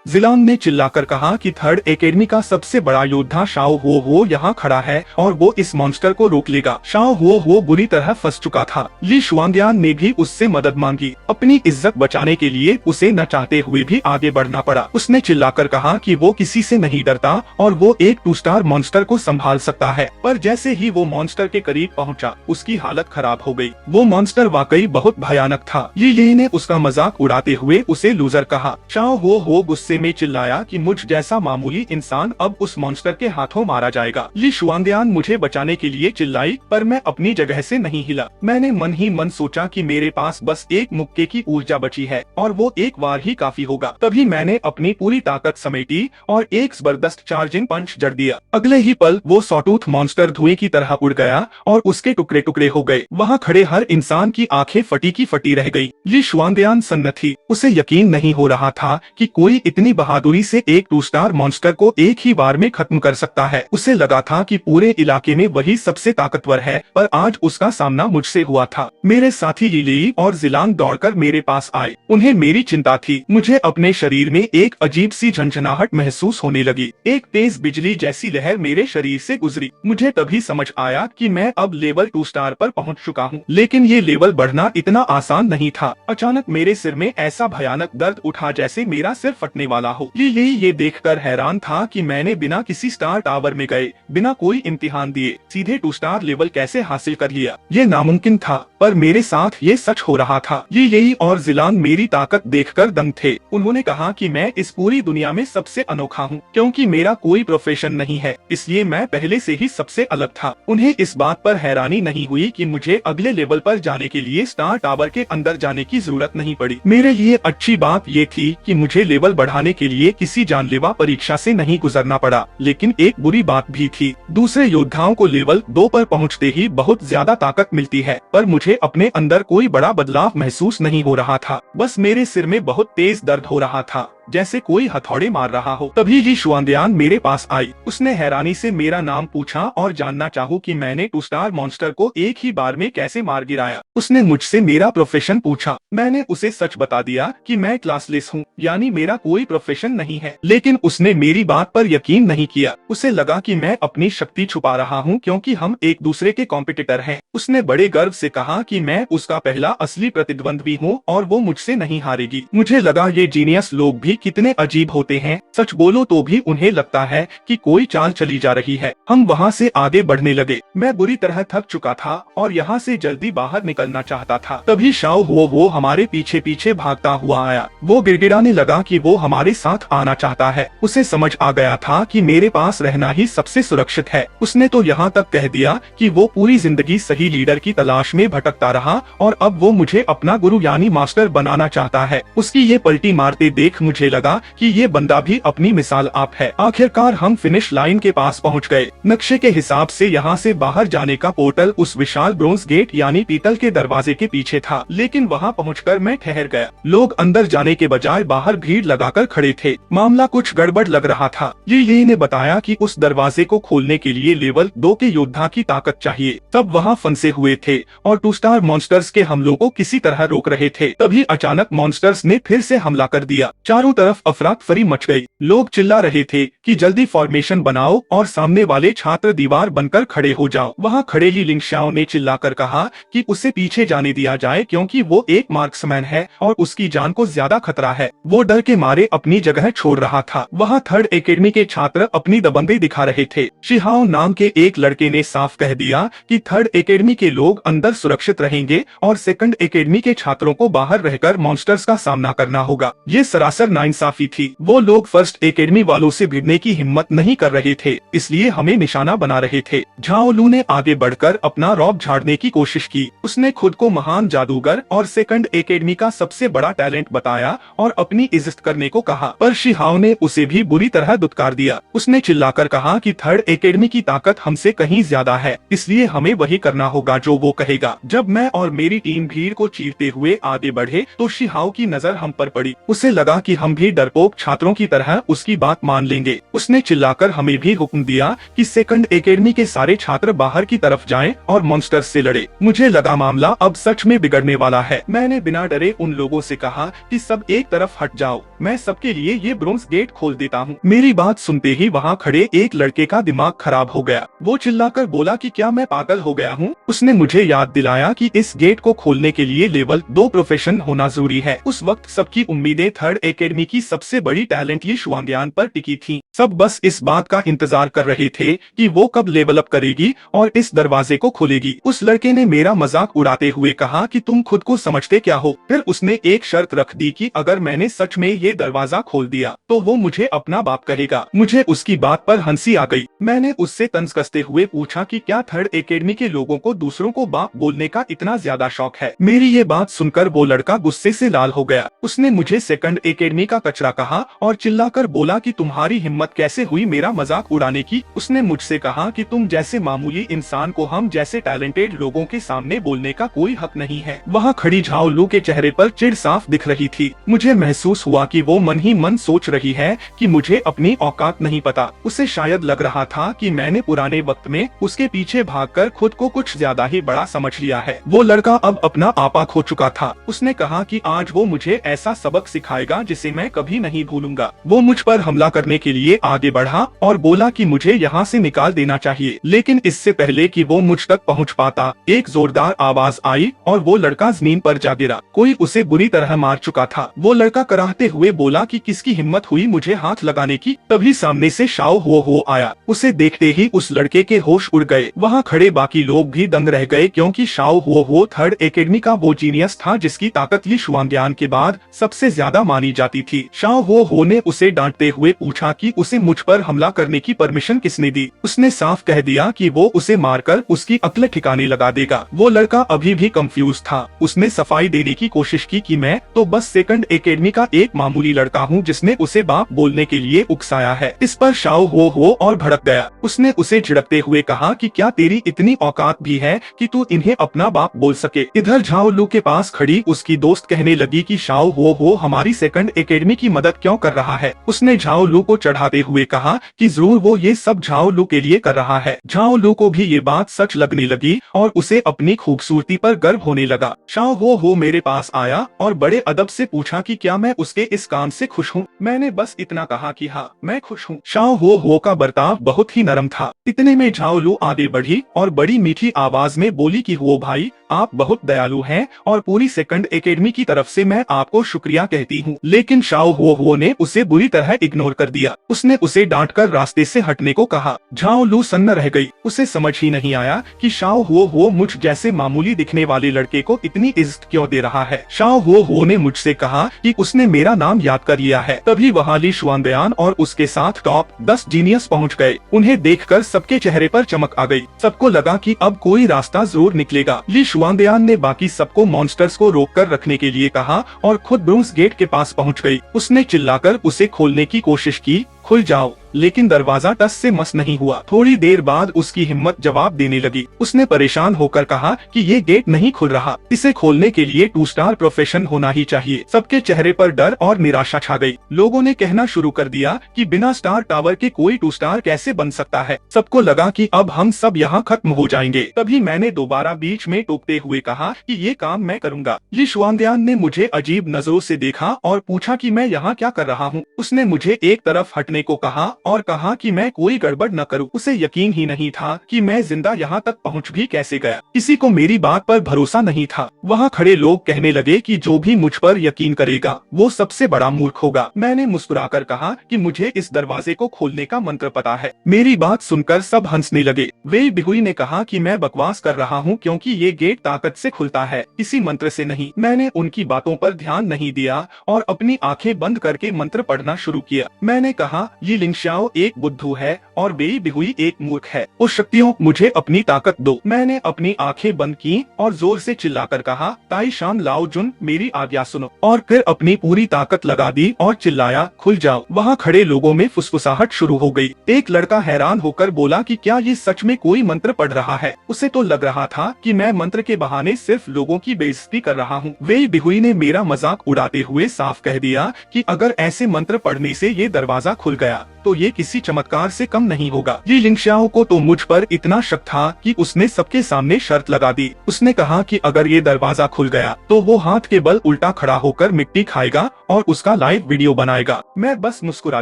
जिलान ने चिल्लाकर कहा कि थर्ड एकेडमी का सबसे बड़ा योद्धा शाओ हुओ यहाँ खड़ा है और वो इस मॉन्स्टर को रोक लेगा। शाओ हुओ बुरी तरह फंस चुका था। ली शुआनदियान ने भी उससे मदद मांगी। अपनी इज्जत बचाने के लिए उसे न चाहते हुए भी आगे बढ़ना पड़ा। उसने चिल्लाकर कहा कि वो किसी से नहीं डरता और वो एक 2 स्टार मॉन्स्टर को संभाल सकता है। पर जैसे ही वो मॉन्स्टर के करीब पहुंचा, उसकी हालत खराब हो गई। वो मॉन्स्टर वाकई बहुत भयानक था। ली ने उसका मजाक उड़ाते हुए उसे लूजर कहा। शाओ हुओ गुस्से में चिल्लाया कि मुझ जैसा मामूली इंसान अब उस मॉन्स्टर के हाथों मारा जाएगा। ली शुआनदियान मुझे बचाने के लिए चिल्लाई, पर मैं अपनी जगह से नहीं हिला। मैंने मन ही मन सोचा कि मेरे पास बस एक मुक्के की ऊर्जा बची है और वो एक बार ही काफी होगा। तभी मैंने अपनी पूरी ताकत समेटी और एक जबरदस्त चार्जिंग पंच जड़ दिया। अगले ही पल वो सॉटूथ मॉन्स्टर धुएं की तरह उड़ गया और उसके टुकड़े टुकड़े हो गए। वहाँ खड़े हर इंसान की आंखें फटी की फटी रह गई। ली शुआनदियान सन्न थी। उसे यकीन नहीं हो रहा था कि कोई इतनी बहादुरी से एक 2 स्टार मॉन्स्टर को एक ही बार में खत्म कर सकता है। उसे लगा था कि पूरे इलाके में वही सबसे ताकतवर है, पर आज उसका सामना मुझसे हुआ था। मेरे साथी लीली और जिलान दौड़कर मेरे पास आए। उन्हें मेरी चिंता थी। मुझे अपने शरीर में एक अजीब सी झंझनाहट महसूस होने लगी। एक तेज बिजली जैसी लहर मेरे शरीर से गुजरी। मुझे तभी समझ आया कि मैं अब लेवल 2 स्टार पर पहुंच चुका हूं। लेकिन ये लेवल बढ़ना इतना आसान नहीं था। अचानक मेरे सिर में ऐसा भयानक दर्द उठा जैसे मेरा सिर फटने वाला हो। ये देखकर हैरान था कि मैंने बिना किसी स्टार टावर में गए, बिना कोई इम्तिहान दिए सीधे 2 स्टार लेवल कैसे हासिल कर लिया। ये नामुमकिन था, पर मेरे साथ ये सच हो रहा था। ये और जिलान मेरी ताकत देखकर दंग थे। उन्होंने कहा कि मैं इस पूरी दुनिया में सबसे अनोखा हूँ, क्योंकि मेरा कोई प्रोफेशन नहीं है, इसलिए मैं पहले से ही सबसे अलग था। उन्हें इस बात पर हैरानी नहीं हुई कि मुझे अगले लेवल पर जाने के लिए स्टार टावर के अंदर जाने की जरूरत नहीं पड़ी। मेरे लिए अच्छी बात ये थी कि मुझे लेवल बढ़ाने के लिए किसी जानलेवा परीक्षा से नहीं गुजरना पड़ा। लेकिन एक बुरी बात भी थी। दूसरे योद्धाओं को लेवल 2 पर पहुंचते ही बहुत ज्यादा ताकत मिलती है, पर मुझे अपने अंदर कोई बड़ा बदलाव महसूस नहीं हो रहा था। बस मेरे सिर में बहुत तेज दर्द हो रहा था, जैसे कोई हथौड़े मार रहा हो। तभी ली शुआनदियान मेरे पास आई। उसने हैरानी से मेरा नाम पूछा और जानना चाहूं कि मैंने 2 स्टार मॉन्स्टर को एक ही बार में कैसे मार गिराया। उसने मुझसे मेरा प्रोफेशन पूछा। मैंने उसे सच बता दिया कि मैं क्लासलेस हूँ, यानी मेरा कोई प्रोफेशन नहीं है। लेकिन उसने मेरी बात पर यकीन नहीं किया। उसे लगा कि मैं अपनी शक्ति छुपा रहा हूँ, क्योंकि हम एक दूसरे के कॉम्पिटिटर हैं। उसने बड़े गर्व से कहा कि मैं उसका पहला असली प्रतिद्वंद्वी हूँ और वो मुझसे नहीं हारेगी। मुझे लगा ये जीनियस लोग भी कितने अजीब होते हैं। सच बोलो तो भी उन्हें लगता है कि कोई चाल चली जा रही है। हम वहाँ से आगे बढ़ने लगे। मैं बुरी तरह थक चुका था और यहाँ से जल्दी बाहर निकलना चाहता था। तभी शाओ हुओ हमारे पीछे पीछे भागता हुआ आया। वो गिड़गिड़ाने लगा कि वो हमारे साथ आना चाहता है। उसे समझ आ गया था कि मेरे पास रहना ही सबसे सुरक्षित है। उसने तो यहाँ तक कह दिया कि वो पूरी जिंदगी सही लीडर की तलाश में भटकता रहा और अब वो मुझे अपना गुरु यानी मास्टर बनाना चाहता है। उसकी ये पलटी मारते देख मुझे लगा कि ये बंदा भी अपनी मिसाल आप है। आखिरकार हम फिनिश लाइन के पास पहुंच गए। नक्शे के हिसाब से यहाँ से बाहर जाने का पोर्टल उस विशाल ब्रोंज गेट यानी पीतल के दरवाजे के पीछे था, लेकिन वहाँ पहुंचकर मैं ठहर गया। लोग अंदर जाने के बजाय बाहर भीड़ लगाकर खड़े थे। मामला कुछ गड़बड़ लग रहा था। ये ने बताया कि उस दरवाजे को खोलने के लिए लेवल 2 के योद्धा की ताकत चाहिए। सब वहाँ फंसे हुए थे और 2 स्टार मॉन्स्टर्स के हमलों को किसी तरह रोक रहे थे। तभी अचानक मॉन्स्टर्स ने फिर से हमला कर दिया। चारों तरफ अफरा-तफरी मच गई। लोग चिल्ला रहे थे कि जल्दी फॉर्मेशन बनाओ और सामने वाले छात्र दीवार बनकर खड़े हो जाओ। वहाँ खड़े ही लिंगशाओ ने चिल्लाकर कहा कि उसे पीछे जाने दिया जाए, क्योंकि वो एक मार्क्समैन है और उसकी जान को ज्यादा खतरा है। वो डर के मारे अपनी जगह छोड़ रहा था। वहाँ थर्ड एकेडमी के छात्र अपनी दबंगई दिखा रहे थे। शिहाओ नाम के एक लड़के ने साफ कह दिया कि थर्ड एकेडमी के लोग अंदर सुरक्षित रहेंगे और सेकंड एकेडमी के छात्रों को बाहर रहकर मॉन्स्टर्स का सामना करना होगा। ये सरासर नाइंसाफी थी। वो लोग फर्स्ट एकेडमी वालों से भिड़ने की हिम्मत नहीं कर रहे थे, इसलिए हमें निशाना बना रहे थे। झाओ लू ने आगे बढ़कर अपना रौब झाड़ने की कोशिश की। उसने खुद को महान जादूगर और सेकंड एकेडमी का सबसे बड़ा टैलेंट बताया और अपनी इज्जत करने को कहा, पर शिहाओ ने उसे भी बुरी तरह दुत्कार दिया। उसने चिल्लाकर कहा कि थर्ड एकेडमी की ताकत हमसे कहीं ज्यादा है, इसलिए हमें वही करना होगा जो वो कहेगा। जब मैं और मेरी टीम भीड़ को चीरते हुए आगे बढ़े तो शिहाओ की नजर हम पर पड़ी। उसे लगा कि हम हम भी डरपोक छात्रों की तरह उसकी बात मान लेंगे। उसने चिल्लाकर हमें भी हुक्म दिया कि सेकंड एकेडमी के सारे छात्र बाहर की तरफ जाएं और मॉन्स्टर से लड़े। मुझे लगा मामला अब सच में बिगड़ने वाला है। मैंने बिना डरे उन लोगों से कहा कि सब एक तरफ हट जाओ, मैं सबके लिए ये ब्रोंज गेट खोल देता हूँ। मेरी बात सुनते ही वहाँ खड़े एक लड़के का दिमाग खराब हो गया। वो चिल्लाकर बोला कि क्या मैं पागल हो गया हूँ। उसने मुझे याद दिलाया कि इस गेट को खोलने के लिए लेवल 2 प्रोफेशन होना जरूरी है। उस वक्त सबकी उम्मीदें थर्ड एकेडमी की सबसे बड़ी टैलेंट ये शुआंग्यान पर टिकी थी। सब बस इस बात का इंतजार कर रहे थे कि वो कब लेवल अप करेगी और इस दरवाजे को खोलेगी। उस लड़के ने मेरा मजाक उड़ाते हुए कहा कि तुम खुद को समझते क्या हो। फिर उसने एक शर्त रख दी कि अगर मैंने सच में ये दरवाजा खोल दिया तो वो मुझे अपना बाप कहेगा। मुझे उसकी बात पर हंसी आ गई। मैंने उससे तंज कसते हुए पूछा कि क्या थर्ड एकेडमी के लोगों को दूसरों को बाप बोलने का इतना ज्यादा शौक है। मेरी ये बात सुनकर वो लड़का गुस्से से लाल हो गया। उसने मुझे सेकंड एकेडमी का कचरा कहा और चिल्लाकर बोला कि तुम्हारी हिम्मत कैसे हुई मेरा मजाक उड़ाने की। उसने मुझसे कहा कि तुम जैसे मामूली इंसान को हम जैसे टैलेंटेड लोगों के सामने बोलने का कोई हक नहीं है। वहाँ खड़ी झाओ लू के चेहरे पर चिढ़ साफ दिख रही थी। मुझे महसूस हुआ कि वो मन ही मन सोच रही है कि मुझे अपनी औकात नहीं पता। उसे शायद लग रहा था कि मैंने पुराने वक्त में उसके पीछे भागकर खुद को कुछ ज्यादा ही बड़ा समझ लिया है। वो लड़का अब अपना आपा खो चुका था। उसने कहा कि आज वो मुझे ऐसा सबक सिखाएगा जिसे मैं कभी नहीं भूलूंगा। वो मुझ पर हमला करने के लिए आगे बढ़ा और बोला कि मुझे यहाँ से निकाल देना चाहिए, लेकिन इससे पहले कि वो मुझ तक पहुँच पाता एक जोरदार आवाज आई और वो लड़का जमीन पर जा गिरा। कोई उसे बुरी तरह मार चुका था। वो लड़का कराहते हुए बोला कि किसकी हिम्मत हुई मुझे हाथ लगाने की। तभी सामने से शाओ हो आया। उसे देखते ही उस लड़के के होश उड़ गए। वहाँ खड़े बाकी लोग भी दंग रह गए क्योंकि शाओ हो थर्ड एकेडमी का वो जीनियस था जिसकी ताकत ये शुआंग्यान के बाद सबसे ज्यादा मानी जाती थी। शाओ हो ने उसे डांटते हुए पूछा कि उसे मुझ पर हमला करने की परमिशन किसने दी। उसने साफ कह दिया कि वो उसे मारकर उसकी अक्ल ठिकाने लगा देगा। वो लड़का अभी भी कंफ्यूज था। उसने सफाई देने की कोशिश की कि मैं तो बस सेकंड एकेडमी का एक मामूली लड़का हूँ जिसने उसे बाप बोलने के लिए उकसाया है। इस पर शाओ हो और भड़क गया। उसने उसे झिड़कते हुए कहा कि क्या तेरी इतनी औकात भी है कि तू इन्हें अपना बाप बोल सके। इधर झाओ लू के पास खड़ी उसकी दोस्त कहने लगी कि शाओ हो हमारी सेकंड एकेडमी की मदद क्यों कर रहा है। उसने झाओ लू को चढ़ाते हुए कहा कि जरूर वो ये सब झाओ लू के लिए कर रहा है। झाओ लू को भी ये बात सच लगने लगी और उसे अपनी खूबसूरती पर गर्व होने लगा। शाओ हो मेरे पास आया और बड़े अदब से पूछा कि क्या मैं उसके इस काम से खुश हूँ। मैंने बस इतना कहा कि हाँ मैं खुश हूँ। शाओ हो का बर्ताव बहुत ही नरम था। इतने में झाओ लू आगे बढ़ी और बड़ी मीठी आवाज में बोली कि हो भाई आप बहुत दयालु हैं और पूरी सेकंड एकेडमी की तरफ से मैं आपको शुक्रिया कहती हूँ। लेकिन शाओ हो ने उसे बुरी तरह इग्नोर कर दिया। उसने उसे डांटकर रास्ते से हटने को कहा। झाओ लू सन्न रह गई। उसे समझ ही नहीं आया कि शाओ हो मुझ जैसे मामूली दिखने वाले लड़के को इतनी इज्जत क्यों दे रहा है। शाओ हो ने मुझसे कहा कि उसने मेरा नाम याद कर लिया है। तभी वहाँ ली शुआंग्यान और उसके साथ टॉप 10 जीनियस पहुँच गए। उन्हें देखकर सबके चेहरे पर चमक आ गई। सबको लगा कि अब कोई रास्ता जरूर निकलेगा। ली शुआंग्यान ने बाकी सबको मॉन्स्टर्स को रोककर रखने के लिए कहा और खुद ब्रोंज गेट के पास पहुंच गई। उसने चिल्लाकर उसे खोलने की कोशिश की, खुल जाओ, लेकिन दरवाजा टस से मस नहीं हुआ। थोड़ी देर बाद उसकी हिम्मत जवाब देने लगी। उसने परेशान होकर कहा कि ये गेट नहीं खुल रहा, इसे खोलने के लिए 2 स्टार प्रोफेशन होना ही चाहिए। सबके चेहरे पर डर और निराशा छा गई। लोगों ने कहना शुरू कर दिया कि बिना स्टार टावर के कोई 2 स्टार कैसे बन सकता है। सबको लगा कि अब हम सब यहाँ खत्म हो जाएंगे। तभी मैंने दोबारा बीच में टोकते हुए कहा कि ये काम मैं करूँगा। ये शुआंग्यान ने मुझे अजीब नजरों से देखा और पूछा कि मैं यहाँ क्या कर रहा हूँ। उसने मुझे एक तरफ हटने को कहा और कहा कि मैं कोई गड़बड़ न करूं। उसे यकीन ही नहीं था कि मैं जिंदा यहाँ तक पहुँच भी कैसे गया। किसी को मेरी बात पर भरोसा नहीं था। वहाँ खड़े लोग कहने लगे कि जो भी मुझ पर यकीन करेगा वो सबसे बड़ा मूर्ख होगा। मैंने मुस्कुराकर कहा कि मुझे इस दरवाजे को खोलने का मंत्र पता है। मेरी बात सुनकर सब हंसने लगे। वे बिहुई ने कहा कि मैं बकवास कर रहा हूँ क्योंकि ये गेट ताकत से खुलता है, किसी मंत्र से नहीं। मैंने उनकी बातों पर ध्यान नहीं दिया और अपनी आंखें बंद करके मंत्र पढ़ना शुरू किया। मैंने कहा, ये लिंगशान शाओ एक बुद्धू है और वेई बिहुई एक मूर्ख है। ओ शक्तियों, मुझे अपनी ताकत दो। मैंने अपनी आंखें बंद की और जोर से चिल्लाकर कहा, ताई शान लाओ जुन, मेरी आज्ञा सुनो। और फिर अपनी पूरी ताकत लगा दी और चिल्लाया, खुल जाओ। वहाँ खड़े लोगों में फुसफुसाहट शुरू हो गई। एक लड़का हैरान होकर बोला कि क्या ये सच में कोई मंत्र पढ़ रहा है। उसे तो लग रहा था कि मैं मंत्र के बहाने सिर्फ लोगों की बेइज्जती कर रहा हूँ। वेई बिहुई ने मेरा मजाक उड़ाते हुए साफ कह दिया कि अगर ऐसे मंत्र पढ़ने से ये दरवाजा खुल गया तो ये किसी चमत्कार से कम नहीं होगा। ये लिंगशाओ को तो मुझ पर इतना शक था कि उसने सबके सामने शर्त लगा दी। उसने कहा कि अगर ये दरवाजा खुल गया तो वो हाथ के बल उल्टा खड़ा होकर मिट्टी खाएगा और उसका लाइव वीडियो बनाएगा। मैं बस मुस्कुरा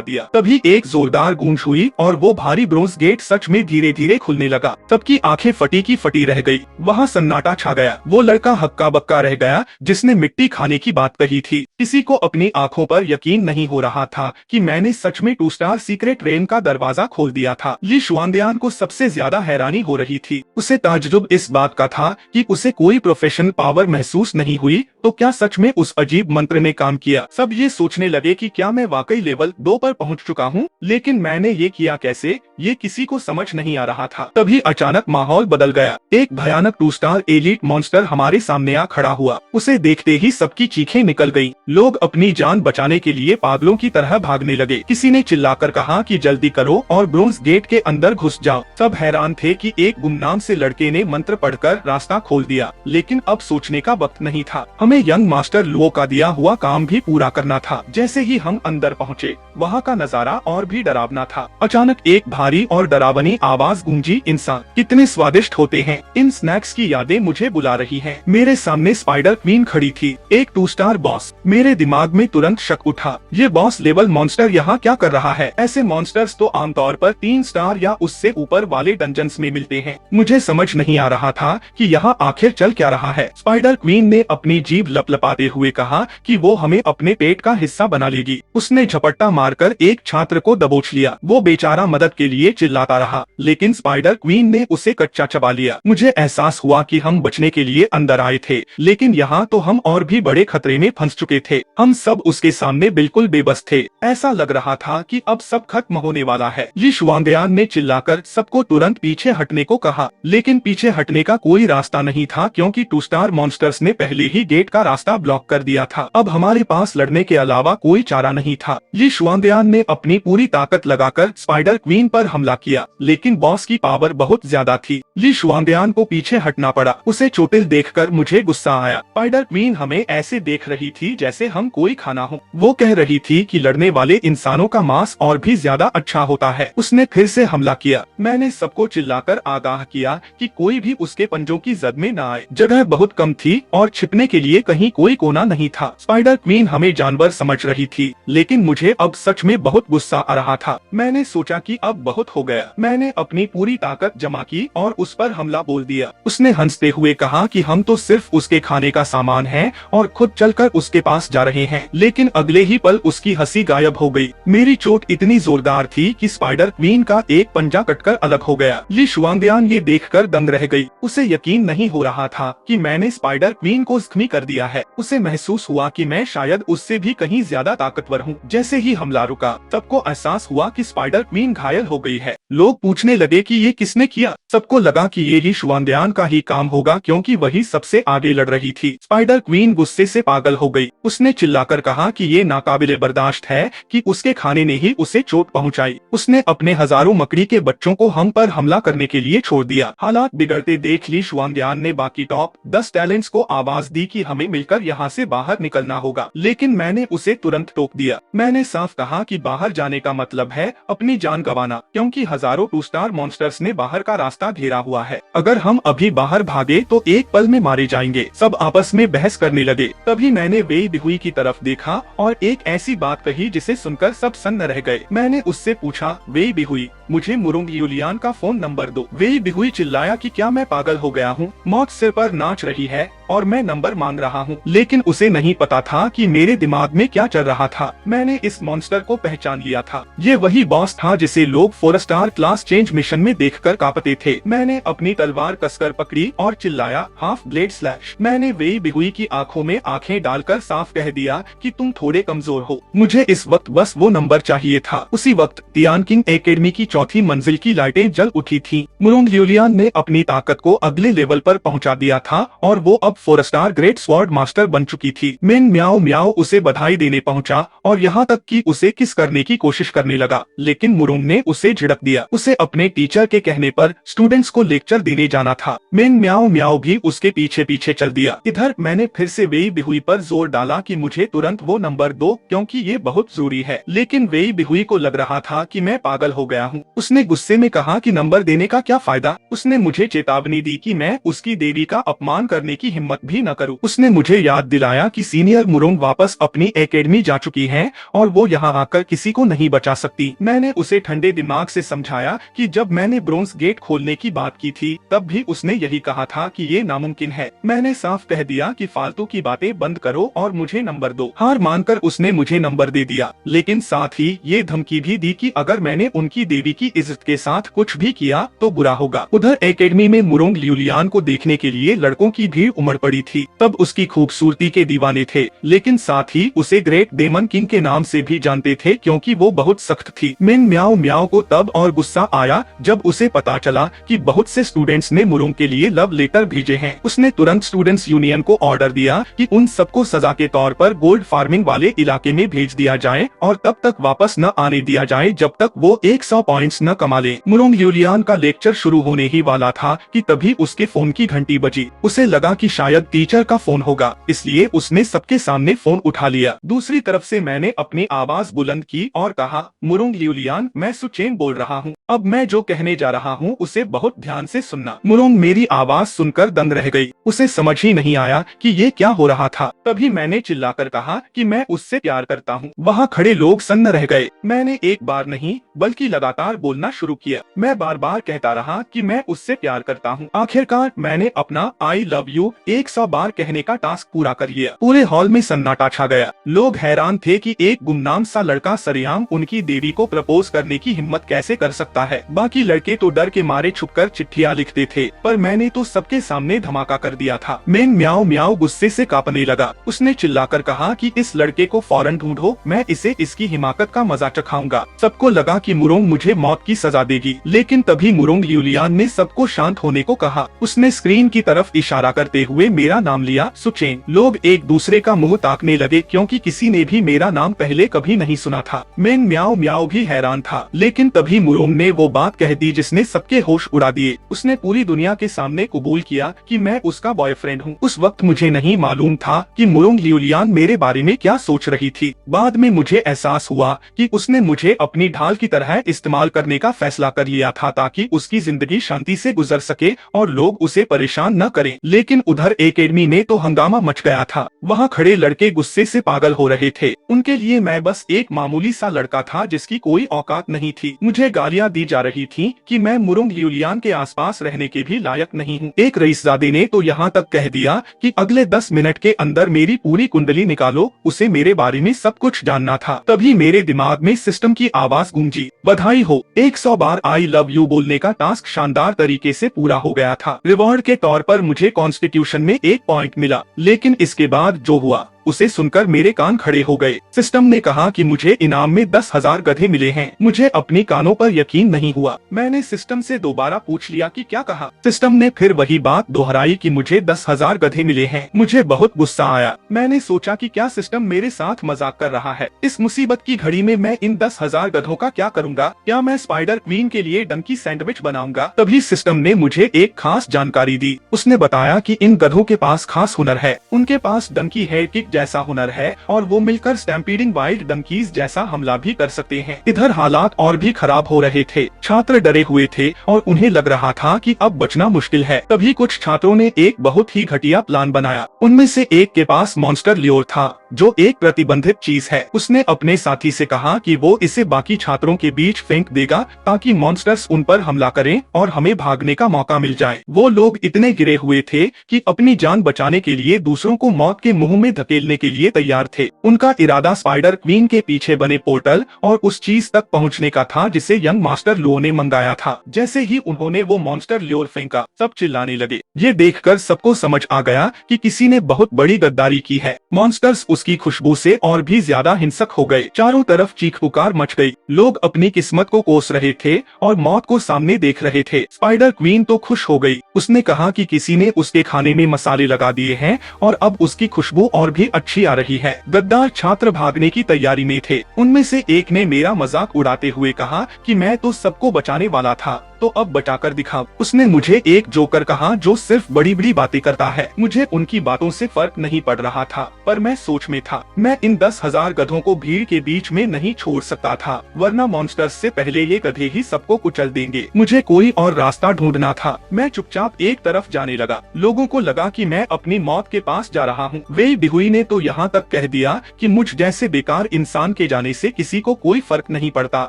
दिया। तभी एक जोरदार गूंज हुई और वो भारी ब्रोंज गेट सच में धीरे धीरे खुलने लगा। सबकी आंखें फटी की फटी रह गई। वहाँ सन्नाटा छा गया। वो लड़का हक्का बक्का रह गया जिसने मिट्टी खाने की बात कही थी। किसी को अपनी आंखों पर यकीन नहीं हो रहा था कि मैंने सच में 2 स्टार सीक्रेट ट्रेन का दरवाजा खोल दिया था। ली शुआनदियान को सबसे ज्यादा हैरानी हो रही थी। उसे ताज्जुब इस बात का था कि उसे कोई प्रोफेशनल पावर महसूस नहीं हुई, तो क्या सच में उस अजीब मंत्र ने काम किया। सब ये सोचने लगे कि क्या मैं वाकई लेवल 2 पर पहुंच चुका हूं, लेकिन मैंने ये किया कैसे, ये किसी को समझ नहीं आ रहा था। तभी अचानक माहौल बदल गया। एक भयानक 2 स्टार एलीट मॉन्स्टर हमारे सामने आ खड़ा हुआ। उसे देखते ही सबकी चीखें निकल गयी। लोग अपनी जान बचाने के लिए पागलों की तरह भागने लगे। किसी ने चिल्लाकर कहा कि जल्दी करो और ब्रोंज गेट के अंदर घुस जाओ। सब हैरान थे कि एक गुमनाम से लड़के ने मंत्र पढ़कर रास्ता खोल दिया, लेकिन अब सोचने का वक्त नहीं था। हमें यंग मास्टर लुओ का दिया हुआ काम भी पूरा करना था। जैसे ही हम अंदर पहुँचे, वहाँ का नजारा और भी डरावना था। अचानक एक भारी और डरावनी आवाज गूंजी, इंसान कितने स्वादिष्ट होते हैं। इन स्नैक्स की यादें मुझे बुला रही हैं। मेरे सामने स्पाइडर क्वीन खड़ी थी, एक 2 स्टार बॉस। मेरे दिमाग में तुरंत शक उठा, ये बॉस लेवल मॉन्स्टर यहाँ क्या कर रहा है। ऐसे मॉन्स्टर्स तो आमतौर पर 3 स्टार या उससे ऊपर वाले डंजन्स में मिलते हैं। मुझे समझ नहीं आ रहा था कि यहाँ आखिर चल क्या रहा है। स्पाइडर क्वीन ने अपनी जीभ लपलपाते हुए कहा कि वो हमें अपने पेट का हिस्सा बना लेगी। उसने झपट्टा मारकर एक छात्र को दबोच लिया। वो बेचारा मदद के लिए चिल्लाता रहा, लेकिन स्पाइडर क्वीन ने उसे कच्चा चबा लिया। मुझे एहसास हुआ कि हम बचने के लिए अंदर आए थे, लेकिन यहाँ तो हम और भी बड़े खतरे में फंस चुके थे। हम सब उसके सामने बिल्कुल बेबस थे। ऐसा लग रहा था कि अब सब खत्म होने वाला है। ली शुआनदियान ने चिल्लाकर सबको तुरंत पीछे हटने को कहा, लेकिन पीछे हटने का कोई रास्ता नहीं था क्योंकि 2 स्टार मॉन्स्टर्स ने पहले ही गेट का रास्ता ब्लॉक कर दिया था। अब हमारे पास लड़ने के अलावा कोई चारा नहीं था। ली शुआनदियान ने अपनी पूरी ताकत लगाकर स्पाइडर क्वीन पर हमला किया, लेकिन बॉस की पावर बहुत ज्यादा थी। ली शुआनदियान को पीछे हटना पड़ा। उसे चोटिल देखकर मुझे गुस्सा आया। स्पाइडर क्वीन हमें ऐसे देख रही थी जैसे हम कोई खाना हो। वो कह रही थी कि लड़ने वाले इंसानों का मांस और भी ज्यादा अच्छा होता है। उसने फिर से हमला किया। मैंने सबको चिल्लाकर आगाह किया कि कोई भी उसके पंजों की जद में न आए। जगह बहुत कम थी और छिपने के लिए कहीं कोई कोना नहीं था। स्पाइडर क्वीन हमें जानवर समझ रही थी, लेकिन मुझे अब सच में बहुत गुस्सा आ रहा था। मैंने सोचा कि अब बहुत हो गया। मैंने अपनी पूरी ताकत जमा की और उस पर हमला बोल दिया। उसने हंसते हुए कहा कि हम तो सिर्फ उसके खाने का सामान हैं और खुद चलकर उसके पास जा रहे हैं, लेकिन अगले ही पल उसकी हंसी गायब हो गई। मेरी चोट इतनी जोरदार थी कि स्पाइडर क्वीन का एक पंजा कटकर अलग हो गया। ली शुआनदियान ये देखकर दंग रह गई। उसे यकीन नहीं हो रहा था कि मैंने स्पाइडर क्वीन को जख्मी कर दिया है। उसे महसूस हुआ कि मैं शायद उससे भी कहीं ज्यादा ताकतवर हूँ। जैसे ही हमला रुका, सबको एहसास हुआ कि स्पाइडर क्वीन घायल हो गई है। लोग पूछने लगे कि ये किसने किया। सबको लगा कि ये ही शुआनदियान का ही काम होगा क्योंकि वही सबसे आगे लड़ रही थी। स्पाइडर क्वीन गुस्से से पागल हो गई। उसने चिल्लाकर कहा कि ये नाकाबिले बर्दाश्त है कि उसके खाने ने ही उसे चोट पहुंचाई। उसने अपने हजारों मकड़ी के बच्चों को हम पर हमला करने के लिए छोड़ दिया। हालात बिगड़ते देख ली शुआनदियान ने बाकी टॉप 10 टैलेंट्स को आवाज दी कि हमें मिलकर यहाँ से बाहर निकलना होगा, लेकिन मैंने उसे तुरंत टोक दिया। मैंने साफ कहा कि बाहर जाने का मतलब है अपनी जान गंवाना, क्योंकि हजारों 2 स्टार मॉन्स्टर्स ने बाहर का रास्ता घेरा हुआ है। अगर हम अभी बाहर भागे तो एक पल में मारे जाएंगे। सब आपस में बहस करने लगे। तभी मैंने वेई बिहुई की तरफ देखा और एक ऐसी बात कही जिसे सुनकर सब सन्न रह गए। मैंने उससे पूछा, वेई बिहुई, मुझे मुरुंग यूलियान का फोन नंबर दो। वेई बिहुई चिल्लाया कि क्या मैं पागल हो गया हूँ? मौत सिर पर नाच रही है और मैं नंबर मांग रहा हूँ। लेकिन उसे नहीं पता था कि मेरे दिमाग में क्या चल रहा था। मैंने इस मॉन्स्टर को पहचान लिया था। ये वही बॉस था जिसे लोग 4 स्टार क्लास चेंज मिशन में देखकर कांपते थे। मैंने अपनी तलवार कसकर पकड़ी और चिल्लाया, हाफ ब्लेड स्लैश। मैंने वेई बिहुई की आंखों में आंखें डालकर साफ कह दिया कि तुम थोड़े कमजोर हो। मुझे इस वक्त बस वो नंबर चाहिए था। उसी वक्त तियान किंग एकेडमी की चौथी मंजिल की लाइटें जल उठी थीं। मुरोंग ल्यूलियान ने अपनी ताकत को अगले लेवल पर पहुंचा दिया था और वो अब 4 स्टार ग्रेट स्वॉर्ड मास्टर बन चुकी थी। मेन म्याओ म्याओ उसे बधाई देने पहुंचा और यहाँ तक कि उसे किस करने की कोशिश करने लगा, लेकिन मुरोंग ने उसे झिड़क दिया। उसे अपने टीचर के कहने पर स्टूडेंट्स को लेक्चर देने जाना था। मेन म्याओ म्याओ भी उसके पीछे पीछे चल दिया। इधर मैंने फिर से वेई बिहुई पर जोर डाला कि मुझे तुरंत वो नंबर दो क्योंकि ये बहुत जरूरी है, लेकिन वेई बिहुई को लग रहा था कि मैं पागल हो गया हूँ। उसने गुस्से में कहा कि नंबर देने का क्या फायदा। उसने मुझे चेतावनी दी कि मैं उसकी देवी का अपमान करने की हिम्मत भी न करूँ। उसने मुझे याद दिलाया कि सीनियर मुरोंग वापस अपनी एकेडमी जा चुकी है और वो यहाँ आकर किसी को नहीं बचा सकती। मैंने उसे ठंडे दिमाग से समझाया कि जब मैंने ब्रोंज गेट खोलने की बात की थी तब भी उसने यही कहा था कि ये नामुमकिन है। मैंने साफ कह दिया कि फालतू की बातें बंद करो और मुझे नंबर दो। हार मानकर उसने मुझे नंबर दे दिया, लेकिन साथ ही ये धमकी भी दी कि अगर मैंने उनकी देवी की इज्जत के साथ कुछ भी किया तो बुरा होगा। उधर एकेडमी में मुरोंग ल्यूलियान को देखने के लिए लड़कों की भीड़ उमड़ पड़ी थी। तब उसकी खूबसूरती के दीवाने थे, लेकिन साथ ही उसे ग्रेट डेमन किंग के नाम से भी जानते थे क्योंकि वो बहुत सख्त थी। मेन म्याओ म्याओ को तब और गुस्सा आया जब उसे पता चला कि बहुत से स्टूडेंट्स ने मुरोंग के लिए लव लेटर भेजे हैं। उसने तुरंत स्टूडेंट्स यूनियन को ऑर्डर दिया कि उन सबको सजा के तौर पर गोल्ड फार्मिंग वाले इलाके में भेज दिया जाए और तब तक वापस न आने दिया जाए जब तक वो 100 पॉइंट्स न कमा ले। मुरोंग ल्यूलियान का लेक्चर शुरू होने ही वाला था कि तभी उसके फोन की घंटी बजी। उसे लगा कि शायद टीचर का फोन होगा, इसलिए उसने सबके सामने फोन उठा लिया। दूसरी तरफ से मैंने अपनी आवाज बुलंद की और कहा, मुरोंग ल्यूलियान, मैं सुचेन बोल रहा हूँ। अब मैं जो कहने जा रहा हूँ उसे बहुत ध्यान से सुनना। मुरोंग मेरी आवाज सुनकर दंग रह गई। उसे समझ ही नहीं आया कि ये क्या हो रहा था। तभी मैंने चिल्लाकर कहा कि मैं उससे प्यार करता हूँ। वहाँ खड़े लोग सन्न रह गए। मैंने एक बार नहीं बल्कि लगातार बोलना शुरू किया। मैं बार बार कहता रहा कि मैं उससे प्यार करता हूँ। आखिरकार मैंने अपना आई लव यू 100 बार कहने का टास्क पूरा कर लिया। पूरे हॉल में सन्नाटा छा गया। लोग हैरान थे कि एक गुमनाम सा लड़का सरेआम उनकी देवी को प्रपोज करने की हिम्मत कैसे कर सकता है। बाकी लड़के तो डर के मारे छुपकर चिट्ठियां लिखते थे, पर मैंने तो सबके सामने धमाका कर दिया था। मेन म्याओ म्याओ गुस्से से कांपने लगा। उसने चिल्लाकर कहा कि इस लड़के को फौरन ढूंढो, मैं इसे इसकी हिमाकत का मजा चखाऊंगा। सबको लगा कि मुरोंग मुझे मौत की सजा देगी, लेकिन तभी मुरोंग ल्यूलियान ने सबको शांत होने को कहा। उसने स्क्रीन की तरफ इशारा करते हुए मेरा नाम लिया, सुचेन। लोग एक दूसरे का मुंह ताकने लगे क्योंकि किसी ने भी मेरा नाम पहले कभी नहीं सुना था। मेन म्याओ म्याओ भी हैरान था, लेकिन तभी मुरोंग ने वो बात कह दी जिसने सबके होश उड़ा दिए। उसने पूरी दुनिया के सामने कबूल किया कि मैं उसका बॉयफ्रेंड हूँ। उस वक्त मुझे नहीं मालूम था कि मुरोंग ल्यूलियान मेरे बारे में क्या सोच रही थी। बाद में मुझे एहसास हुआ कि उसने मुझे अपनी ढाल की तरह इस्तेमाल करने का फैसला कर लिया था ताकि उसकी जिंदगी शांति से गुजर सके और लोग उसे परेशान न करें। लेकिन उधर एकेडमी में तो हंगामा मच गया था। वहाँ खड़े लड़के गुस्से से पागल हो रहे थे। उनके लिए मैं बस एक मामूली सा लड़का था जिसकी कोई औकात नहीं थी। मुझे गालियाँ दी जा रही थी कि मैं मुरोंग ल्यूलियान के आसपास रहने के भी लायक नहीं हूँ। एक रईसजादे ने तो यहाँ तक कह दिया कि अगले 10 मिनट के अंदर मेरी पूरी कुंडली निकालो, उसे मेरे बारे में सब कुछ जानना था। तभी मेरे दिमाग में सिस्टम की आवाज गूंजी, बधाई हो, 100 बार आई लव यू बोलने का टास्क शानदार तरीके से पूरा हो गया था। रिवॉर्ड के तौर पर मुझे कॉन्स्टिट्यूशन में 1 पॉइंट मिला, लेकिन इसके बाद जो हुआ उसे सुनकर मेरे कान खड़े हो गए। सिस्टम ने कहा कि मुझे इनाम में 10,000 गधे मिले हैं। मुझे अपनी कानों पर यकीन नहीं हुआ। मैंने सिस्टम से दोबारा पूछ लिया कि क्या कहा। सिस्टम ने फिर वही बात दोहराई कि मुझे 10,000 गधे मिले हैं। मुझे बहुत गुस्सा आया। मैंने सोचा कि क्या सिस्टम मेरे साथ मजाक कर रहा है। इस मुसीबत की घड़ी में मैं इन 10,000 गधों का क्या करूँगा? क्या मैं स्पाइडर क्वीन के लिए डंकी सैंडविच बनाऊंगा? तभी सिस्टम ने मुझे एक खास जानकारी दी। उसने बताया कि इन गधों के पास खास हुनर है। उनके पास डंकी हेड किक जैसा हुनर है और वो मिलकर स्टैम्पीडिंग वाइल्ड डंकीज जैसा हमला भी कर सकते हैं। इधर हालात और भी खराब हो रहे थे। छात्र डरे हुए थे और उन्हें लग रहा था कि अब बचना मुश्किल है। तभी कुछ छात्रों ने एक बहुत ही घटिया प्लान बनाया। उनमें से एक के पास मॉन्स्टर ल्योर था जो एक प्रतिबंधित चीज है। उसने अपने साथी से कहा कि वो इसे बाकी छात्रों के बीच फेंक देगा ताकि मॉन्स्टर्स उन पर हमला करें और हमें भागने का मौका मिल जाए। वो लोग इतने गिरे हुए थे कि अपनी जान बचाने के लिए दूसरों को मौत के मुंह में धकेलने खेलने के लिए तैयार थे। उनका इरादा स्पाइडर क्वीन के पीछे बने पोर्टल और उस चीज तक पहुंचने का था जिसे यंग मास्टर लुओ ने मंगाया था। जैसे ही उन्होंने वो मॉन्स्टर ल्योर फेंका, सब चिल्लाने लगे। ये देखकर सबको समझ आ गया कि किसी ने बहुत बड़ी गद्दारी की है। मॉन्स्टर्स उसकी खुशबू से और भी ज्यादा हिंसक हो गए। चारों तरफ चीख पुकार मच गई। लोग अपनी किस्मत को कोस रहे थे और मौत को सामने देख रहे थे। स्पाइडर क्वीन तो खुश हो गई। उसने कहा कि किसी ने उसके खाने में मसाले लगा दिए हैं और अब उसकी खुशबू और भी अच्छी आ रही है। गद्दार छात्र भागने की तैयारी में थे। उनमें से एक ने मेरा मजाक उड़ाते हुए कहा कि मैं तो सबको बचाने वाला था, तो अब बचाकर दिखा। उसने मुझे एक जोकर कहा जो सिर्फ बड़ी बड़ी बातें करता है। मुझे उनकी बातों से फर्क नहीं पड़ रहा था, पर मैं सोच में था। मैं इन 10,000 गधों को भीड़ के बीच में नहीं छोड़ सकता था, वरना मॉन्स्टर्स से पहले ये गधे ही सबको कुचल देंगे। मुझे कोई और रास्ता ढूंढना था। मैं चुपचाप एक तरफ जाने लगा। लोगों को लगा कि मैं अपनी मौत के पास जा रहा हूँ। वे बिहुई ने तो यहाँ तक कह दिया कि मुझ जैसे बेकार इंसान के जाने से किसी को कोई फर्क नहीं पड़ता।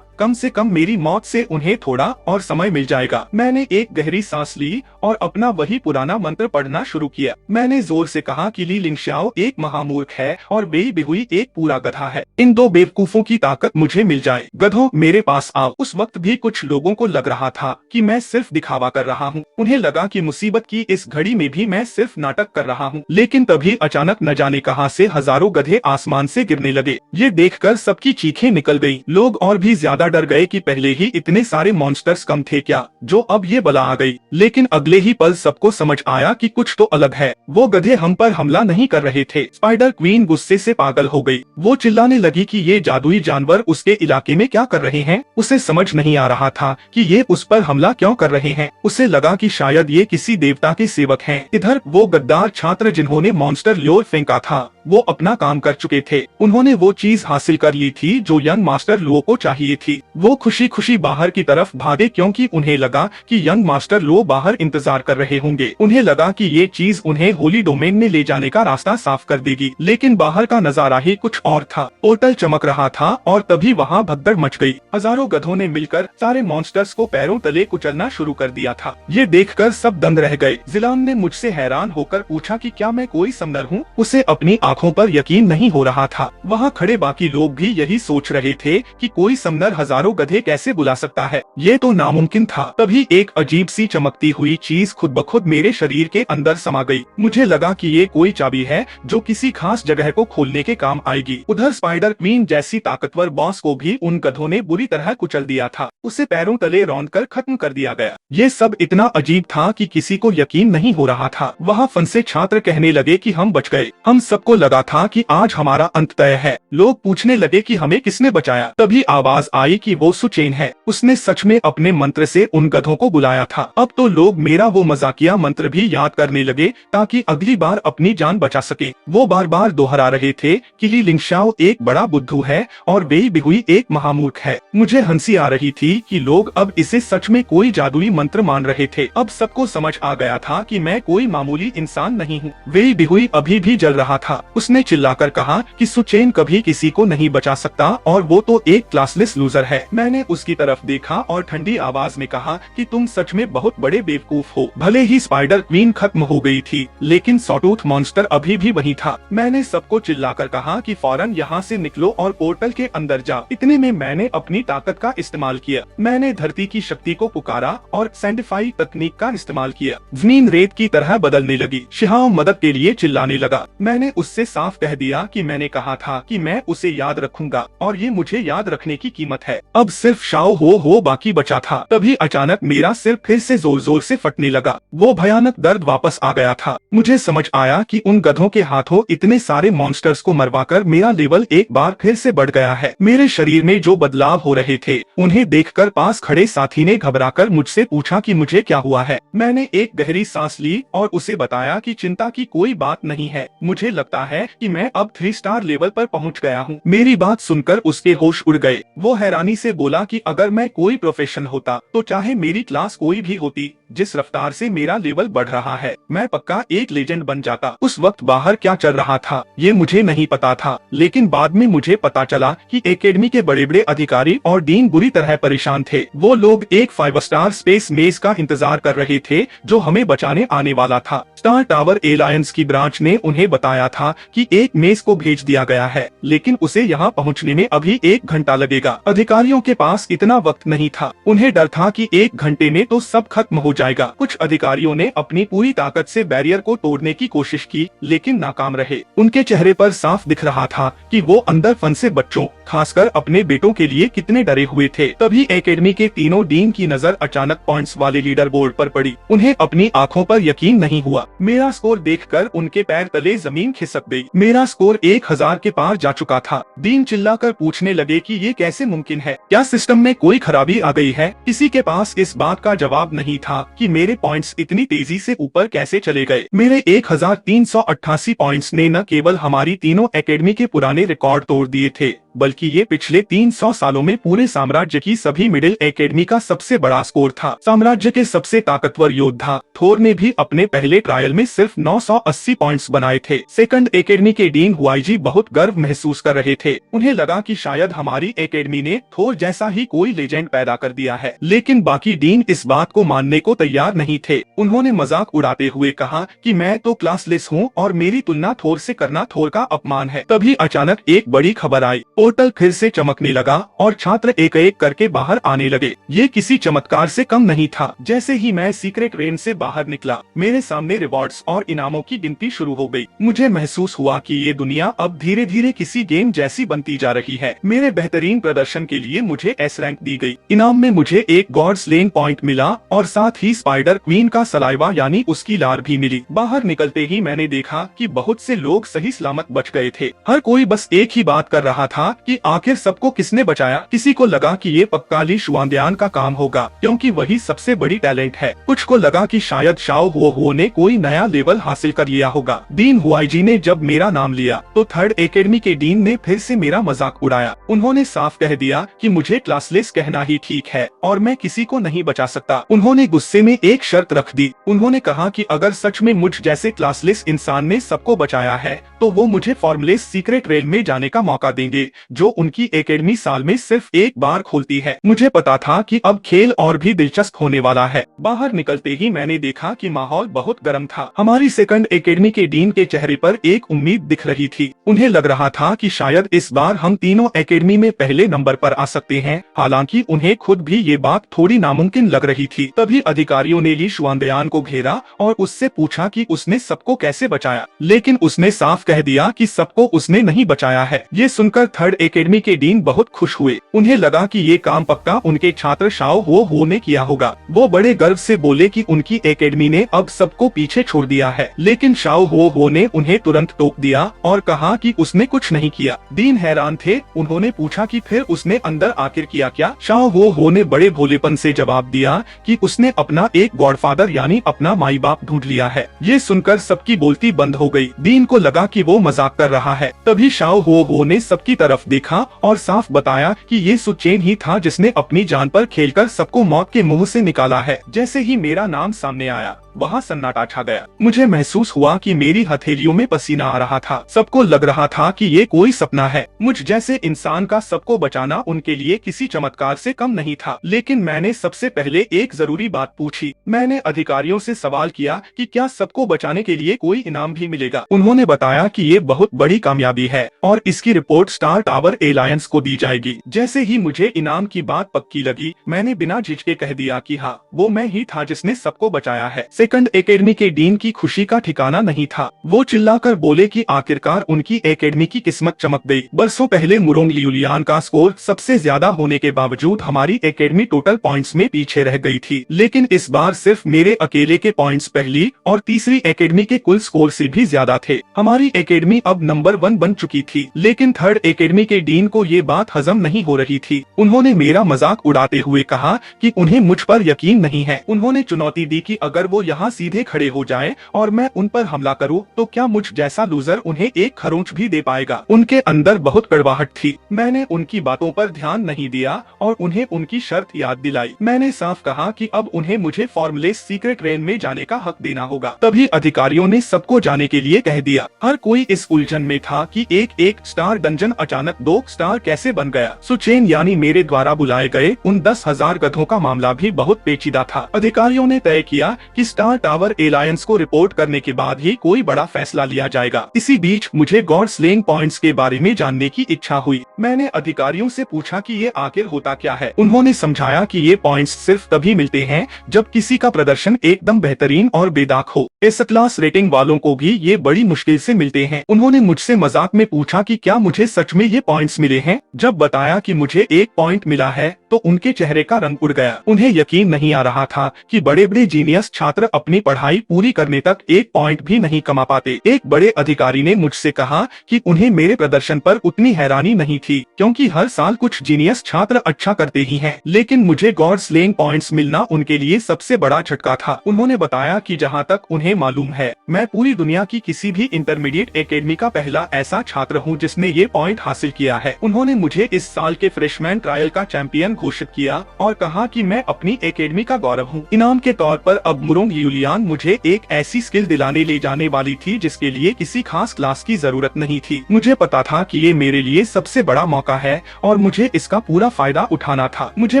कम से कम मेरी मौत से उन्हें थोड़ा और समय मिल जाएगा। मैंने एक गहरी सांस ली और अपना वही पुराना मंत्र पढ़ना शुरू किया। मैंने जोर से कहा कि ली लिंगशाओ एक महामूर्ख है और बेई बिहुई एक पूरा गधा है। इन दो बेवकूफों की ताकत मुझे मिल जाए। गधों, मेरे पास आओ। उस वक्त भी कुछ लोगों को लग रहा था कि मैं सिर्फ दिखावा कर रहा हूँ। उन्हें लगा कि मुसीबत की इस घड़ी में भी मैं सिर्फ नाटक कर रहा हूँ। लेकिन तभी अचानक न जाने कहां से हजारों गधे आसमान से गिरने लगे। ये देखकर सबकी चीखें निकल गयी। लोग और भी ज्यादा डर गए कि पहले ही इतने सारे मॉन्स्टर्स कम थे क्या, जो अब ये बला आ गई। लेकिन अगले ही पल सबको समझ आया कि कुछ तो अलग है। वो गधे हम पर हमला नहीं कर रहे थे। स्पाइडर क्वीन गुस्से से पागल हो गई। वो चिल्लाने लगी कि ये जादुई जानवर उसके इलाके में क्या कर रहे हैं। उसे समझ नहीं आ रहा था कि ये उस पर हमला क्यों कर रहे हैं। उसे लगा कि शायद ये किसी देवता के सेवक हैं। इधर वो गद्दार छात्र जिन्होंने मॉन्स्टर ल्योर फेंका था, वो अपना काम कर चुके थे। उन्होंने वो चीज हासिल कर ली थी जो यंग मास्टर लुओ को चाहिए थी। वो खुशी खुशी बाहर की तरफ भागे क्योंकि उन्हें लगा कि यंग मास्टर लुओ बाहर इंतजार कर रहे होंगे। उन्हें लगा कि ये चीज उन्हें होली डोमेन में ले जाने का रास्ता साफ कर देगी। लेकिन बाहर का नजारा ही कुछ और था। पोर्टल चमक रहा था और तभी वहाँ भगदड़ मच गई। हजारों गधों ने मिलकर सारे मॉन्स्टर्स को पैरों तले कुचलना शुरू कर दिया था। ये देखकर सब दंग रह गए। जिलान ने मुझसे हैरान होकर पूछा कि क्या मैं कोई समनर हूँ। उसे अपनी आंखों पर यकीन नहीं हो रहा था। वहाँ खड़े बाकी लोग भी यही सोच रहे थे कि कोई समनर हजारों गधे कैसे बुला सकता है। ये तो नामुमकिन था। तभी एक अजीब सी चमकती हुई चीज खुद ब खुद मेरे शरीर के अंदर समा गई। मुझे लगा कि ये कोई चाबी है जो किसी खास जगह को खोलने के काम आएगी। उधर स्पाइडर क्वीन जैसी ताकतवर बॉस को भी उन गधों ने बुरी तरह कुचल दिया था। उसे पैरों तले रौंदकर खत्म कर दिया गया। ये सब इतना अजीब था कि किसी को यकीन नहीं हो रहा था। वहाँ फंसे छात्र कहने लगे कि हम बच गए। हम सबको लगा था कि आज हमारा अंत तय है। लोग पूछने लगे कि हमें किसने बचाया। तभी आवाज आई कि वो सुचेन है। उसने सच में अपने मंत्र से उन गधों को बुलाया था। अब तो लोग मेरा वो मजाकिया मंत्र भी याद करने लगे ताकि अगली बार अपनी जान बचा सके। वो बार बार दोहरा रहे थे कि ली लिंगशाओ एक बड़ा बुद्धू है और बेई बिहुई एक महामूर्ख है। मुझे हंसी आ रही थी कि लोग अब इसे सच में कोई जादुई मंत्र मान रहे थे। अब सबको समझ आ गया था कि मैं कोई मामूली इंसान नहीं हूँ। बेई बिहुई अभी भी जल रहा था। उसने चिल्लाकर कहा कि सुचेन कभी किसी को नहीं बचा सकता और वो तो एक क्लासलेस लूजर है। मैंने उसकी तरफ देखा और ठंडी आवाज में कहा कि तुम सच में बहुत बड़े बेवकूफ हो। भले ही स्पाइडर क्वीन खत्म हो गई थी, लेकिन सॉटूथ मॉन्स्टर अभी भी वही था। मैंने सबको चिल्लाकर कहा कि फौरन यहाँ से निकलो और पोर्टल के अंदर जाओ। इतने में मैंने अपनी ताकत का इस्तेमाल किया। मैंने धरती की शक्ति को पुकारा और सैंडिफाई तकनीक का इस्तेमाल किया। जमीन रेत की तरह बदलने लगी। शिहाओ मदद के लिए चिल्लाने लगा। मैंने उससे साफ कह दिया कि मैंने कहा था कि मैं उसे याद रखूंगा और ये मुझे याद रखने की कीमत है। अब सिर्फ शाओ हो बाकी बचा था। तभी अचानक मेरा सिर फिर से जोर जोर से फटने लगा। वो भयानक दर्द वापस आ गया था। मुझे समझ आया कि उन गधों के हाथों इतने सारे मॉन्स्टर्स को मरवाकर मेरा लेवल एक बार फिर से बढ़ गया है। मेरे शरीर में जो बदलाव हो रहे थे उन्हें देखकर पास खड़े साथी ने घबराकर मुझसे पूछा कि मुझे क्या हुआ है। मैंने एक गहरी सांस ली और उसे बताया कि चिंता की कोई बात नहीं है। मुझे लगता है कि मैं अब 3 स्टार लेवल पर पहुंच गया हूं। मेरी बात सुनकर उसके होश उड़ गए। वो हैरानी से बोला कि अगर मैं कोई प्रोफेशन होता तो चाहे मेरी क्लास कोई भी होती, जिस रफ्तार से मेरा लेवल बढ़ रहा है मैं पक्का एक लेजेंड बन जाता। उस वक्त बाहर क्या चल रहा था ये मुझे नहीं पता था, लेकिन बाद में मुझे पता चला कि एकेडमी के बड़े बड़े अधिकारी और डीन बुरी तरह परेशान थे। वो लोग एक 5 स्टार स्पेस मेज का इंतजार कर रहे थे जो हमें बचाने आने वाला था। स्टार टावर एलायंस की ब्रांच ने उन्हें बताया था कि एक मेज को भेज दिया गया है, लेकिन उसे यहाँ पहुँचने में अभी 1 घंटा लगेगा। अधिकारियों के पास इतना वक्त नहीं था। उन्हें डर था कि 1 घंटे में तो सब खत्म हो जाएगा। कुछ अधिकारियों ने अपनी पूरी ताकत से बैरियर को तोड़ने की कोशिश की, लेकिन नाकाम रहे। उनके चेहरे पर साफ दिख रहा था कि वो अंदर फंसे बच्चों, खासकर अपने बेटों के लिए कितने डरे हुए थे। तभी एकेडमी के तीनों डीन की नजर अचानक पॉइंट्स वाले लीडर बोर्ड पर पड़ी। उन्हें अपनी आंखों पर यकीन नहीं हुआ। मेरा स्कोर देखकर उनके पैर तले जमीन खिसक गई। मेरा स्कोर 1000 के पार जा चुका था। डीन चिल्लाकर पूछने लगे कि ये कैसे मुमकिन है, क्या सिस्टम में कोई खराबी आ गई है? किसी के पास इस बात का जवाब नहीं था कि मेरे पॉइंट्स इतनी तेजी से ऊपर कैसे चले गए। मेरे 1388 पॉइंट्स ने न केवल हमारी तीनों एकेडमी के पुराने रिकॉर्ड तोड़ दिए थे, बल्कि ये पिछले 300 सालों में पूरे साम्राज्य की सभी मिडिल एकेडमी का सबसे बड़ा स्कोर था। साम्राज्य के सबसे ताकतवर योद्धा थोर ने भी अपने पहले ट्रायल में सिर्फ 980 पॉइंट्स बनाए थे। सेकंड एकेडमी के डीन हुआईजी बहुत गर्व महसूस कर रहे थे। उन्हें लगा कि शायद हमारी एकेडमी ने थोर जैसा ही कोई लेजेंड पैदा कर दिया है, लेकिन बाकी डीन इस बात को मानने को तैयार नहीं थे। उन्होंने मजाक उड़ाते हुए कहा कि मैं तो क्लासलेस हूँ और मेरी तुलना थोर से करना थोर का अपमान है। तभी अचानक एक बड़ी खबर आई। पोर्टल फिर से चमकने लगा और छात्र एक एक करके बाहर आने लगे। ये किसी चमत्कार से कम नहीं था। जैसे ही मैं सीक्रेट रेन से बाहर निकला, मेरे सामने रिवॉर्ड्स और इनामों की गिनती शुरू हो गई। मुझे महसूस हुआ कि ये दुनिया अब धीरे धीरे किसी गेम जैसी बनती जा रही है। मेरे बेहतरीन प्रदर्शन के लिए मुझे एस रैंक दी गई। इनाम में मुझे एक गॉड स्लेन पॉइंट मिला और साथ ही स्पाइडर क्वीन का सलाइवा यानी उसकी लार भी मिली। बाहर निकलते ही मैंने देखा कि बहुत से लोग सही सलामत बच गए थे। हर कोई बस एक ही बात कर रहा था कि आखिर सबको किसने बचाया। किसी को लगा कि ये पक्का ली शुआंदियान का काम होगा, क्योंकि वही सबसे बड़ी टैलेंट है। कुछ को लगा कि शायद शाओ हुओ ने कोई नया लेवल हासिल कर लिया होगा। डीन हुआईजी ने जब मेरा नाम लिया तो थर्ड एकेडमी के डीन ने फिर से मेरा मजाक उड़ाया। उन्होंने साफ कह दिया कि मुझे क्लासलेस कहना ही ठीक है और मैं किसी को नहीं बचा सकता। उन्होंने गुस्से में एक शर्त रख दी। उन्होंने कहा कि अगर सच में मुझ जैसे क्लासलेस इंसान ने सबको बचाया है तो वो मुझे फॉर्मलेस सीक्रेट रेल में जाने का मौका देंगे, जो उनकी एकेडमी साल में सिर्फ एक बार खोलती है। मुझे पता था कि अब खेल और भी दिलचस्प होने वाला है। बाहर निकलते ही मैंने देखा कि माहौल बहुत गर्म था। हमारी सेकंड एकेडमी के डीन के चेहरे पर एक उम्मीद दिख रही थी। उन्हें लग रहा था कि शायद इस बार हम तीनों एकेडमी में पहले नंबर पर आ सकते हैं। हालांकि उन्हें खुद भी ये बात थोड़ी नामुमकिन लग रही थी। तभी अधिकारियों ने ली शुआंदियान को घेरा और उससे पूछा कि उसने सबको कैसे बचाया, लेकिन उसने साफ कह दिया कि सबको उसने नहीं बचाया है। ये सुनकर थर्ड एकेडमी के डीन बहुत खुश हुए। उन्हें लगा कि ये काम पक्का उनके छात्र शाओ हुओ ने किया होगा। वो बड़े गर्व से बोले कि उनकी एकेडमी ने अब सबको पीछे छोड़ दिया है, लेकिन शाओ हुओ ने उन्हें तुरंत टोक दिया और कहा कि उसने कुछ नहीं किया। डीन हैरान थे। उन्होंने पूछा कि फिर उसने अंदर आकर किया क्या? शाओ हुओ ने बड़े भोलेपन से जवाब दिया कि उसने अपना एक गॉडफादर यानी अपना माई बाप ढूंढ लिया है। ये सुनकर सबकी बोलती बंद हो गई। डीन को लगा कि वो मजाक कर रहा है। तभी शाओ हुओ ने सबकी तरफ देखा और साफ बताया कि ये सुचेन ही था जिसने अपनी जान पर खेलकर सबको मौत के मुंह से निकाला है। जैसे ही मेरा नाम सामने आया, वहाँ सन्नाटा छा गया। मुझे महसूस हुआ कि मेरी हथेलियों में पसीना आ रहा था। सबको लग रहा था कि ये कोई सपना है। मुझ जैसे इंसान का सबको बचाना उनके लिए किसी चमत्कार से कम नहीं था। लेकिन मैंने सबसे पहले एक जरूरी बात पूछी। मैंने अधिकारियों से सवाल किया कि क्या सबको बचाने के लिए कोई इनाम भी मिलेगा। उन्होंने बताया कि ये बहुत बड़ी कामयाबी है और इसकी रिपोर्ट स्टार टावर एलायंस को दी जाएगी। जैसे ही मुझे इनाम की बात पक्की लगी, मैंने बिना झिझके कह दिया कि हाँ, वो मैं ही था जिसने सबको बचाया है। सेकंड एकेडमी के डीन की खुशी का ठिकाना नहीं था। वो चिल्लाकर बोले कि आखिरकार उनकी एकेडमी की किस्मत चमक गई। बरसों पहले मुरोंग लियुलियान का स्कोर सबसे ज्यादा होने के बावजूद हमारी एकेडमी टोटल पॉइंट्स में पीछे रह गई थी, लेकिन इस बार सिर्फ मेरे अकेले के पॉइंट्स पहली और तीसरी एकेडमी के कुल स्कोर से भी ज्यादा थे। हमारी एकेडमी अब नंबर 1 बन चुकी थी, लेकिन थर्ड एकेडमी के डीन को ये बात हजम नहीं हो रही थी। उन्होंने मेरा मजाक उड़ाते हुए कहा कि उन्हें मुझ पर यकीन नहीं है। उन्होंने चुनौती दी कि अगर वो यहाँ सीधे खड़े हो जाएं और मैं उन पर हमला करूं, तो क्या मुझ जैसा लूजर उन्हें एक खरोंच भी दे पाएगा। उनके अंदर बहुत कड़वाहट थी। मैंने उनकी बातों पर ध्यान नहीं दिया और उन्हें उनकी शर्त याद दिलाई। मैंने साफ कहा कि अब उन्हें मुझे फॉर्मलेस सीक्रेट रेन में जाने का हक देना होगा। तभी अधिकारियों ने सबको जाने के लिए कह दिया। हर कोई इस उलझन में था कि एक स्टार डंजन अचानक 2 स्टार कैसे बन गया। सुचेन यानी मेरे द्वारा बुलाए गए उन 10,000 गधों का मामला भी बहुत पेचीदा था। अधिकारियों ने तय किया कि स्टार टावर एलायंस को रिपोर्ट करने के बाद ही कोई बड़ा फैसला लिया जाएगा। इसी बीच मुझे गॉड स्लेइंग पॉइंट्स के बारे में जानने की इच्छा हुई। मैंने अधिकारियों से पूछा कि ये आखिर होता क्या है। उन्होंने समझाया कि ये पॉइंट्स सिर्फ तभी मिलते हैं जब किसी का प्रदर्शन एकदम बेहतरीन और बेदाग हो। एस क्लास रेटिंग वालों को भी ये बड़ी मुश्किल से मिलते हैं। उन्होंने मुझसे मजाक में पूछा कि क्या मुझे सच में ये पॉइंट्स मिले हैं। जब बताया कि मुझे 1 पॉइंट मिला है तो उनके चेहरे का रंग उड़ गया। उन्हें यकीन नहीं आ रहा था कि बड़े बड़े जीनियस छात्र अपनी पढ़ाई पूरी करने तक 1 पॉइंट भी नहीं कमा पाते। एक बड़े अधिकारी ने मुझसे कहा कि उन्हें मेरे प्रदर्शन पर उतनी हैरानी नहीं थी, क्योंकि हर साल कुछ जीनियस छात्र अच्छा करते ही हैं। लेकिन मुझे गॉड स्लेइंग पॉइंट्स मिलना उनके लिए सबसे बड़ा झटका था। उन्होंने बताया कि जहाँ तक उन्हें मालूम है, मैं पूरी दुनिया की किसी भी इंटरमीडिएट एकेडमी का पहला ऐसा छात्र हूँ जिसने ये पॉइंट हासिल किया है। उन्होंने मुझे इस साल के फ्रेशमैन ट्रायल का चैंपियन घोषित किया और कहा कि मैं अपनी एकेडमी का गौरव हूँ। इनाम के तौर पर अब मुरोंग यूलियान मुझे एक ऐसी स्किल दिलाने ले जाने वाली थी जिसके लिए किसी खास क्लास की जरूरत नहीं थी। मुझे पता था कि ये मेरे लिए सबसे बड़ा मौका है और मुझे इसका पूरा फायदा उठाना था। मुझे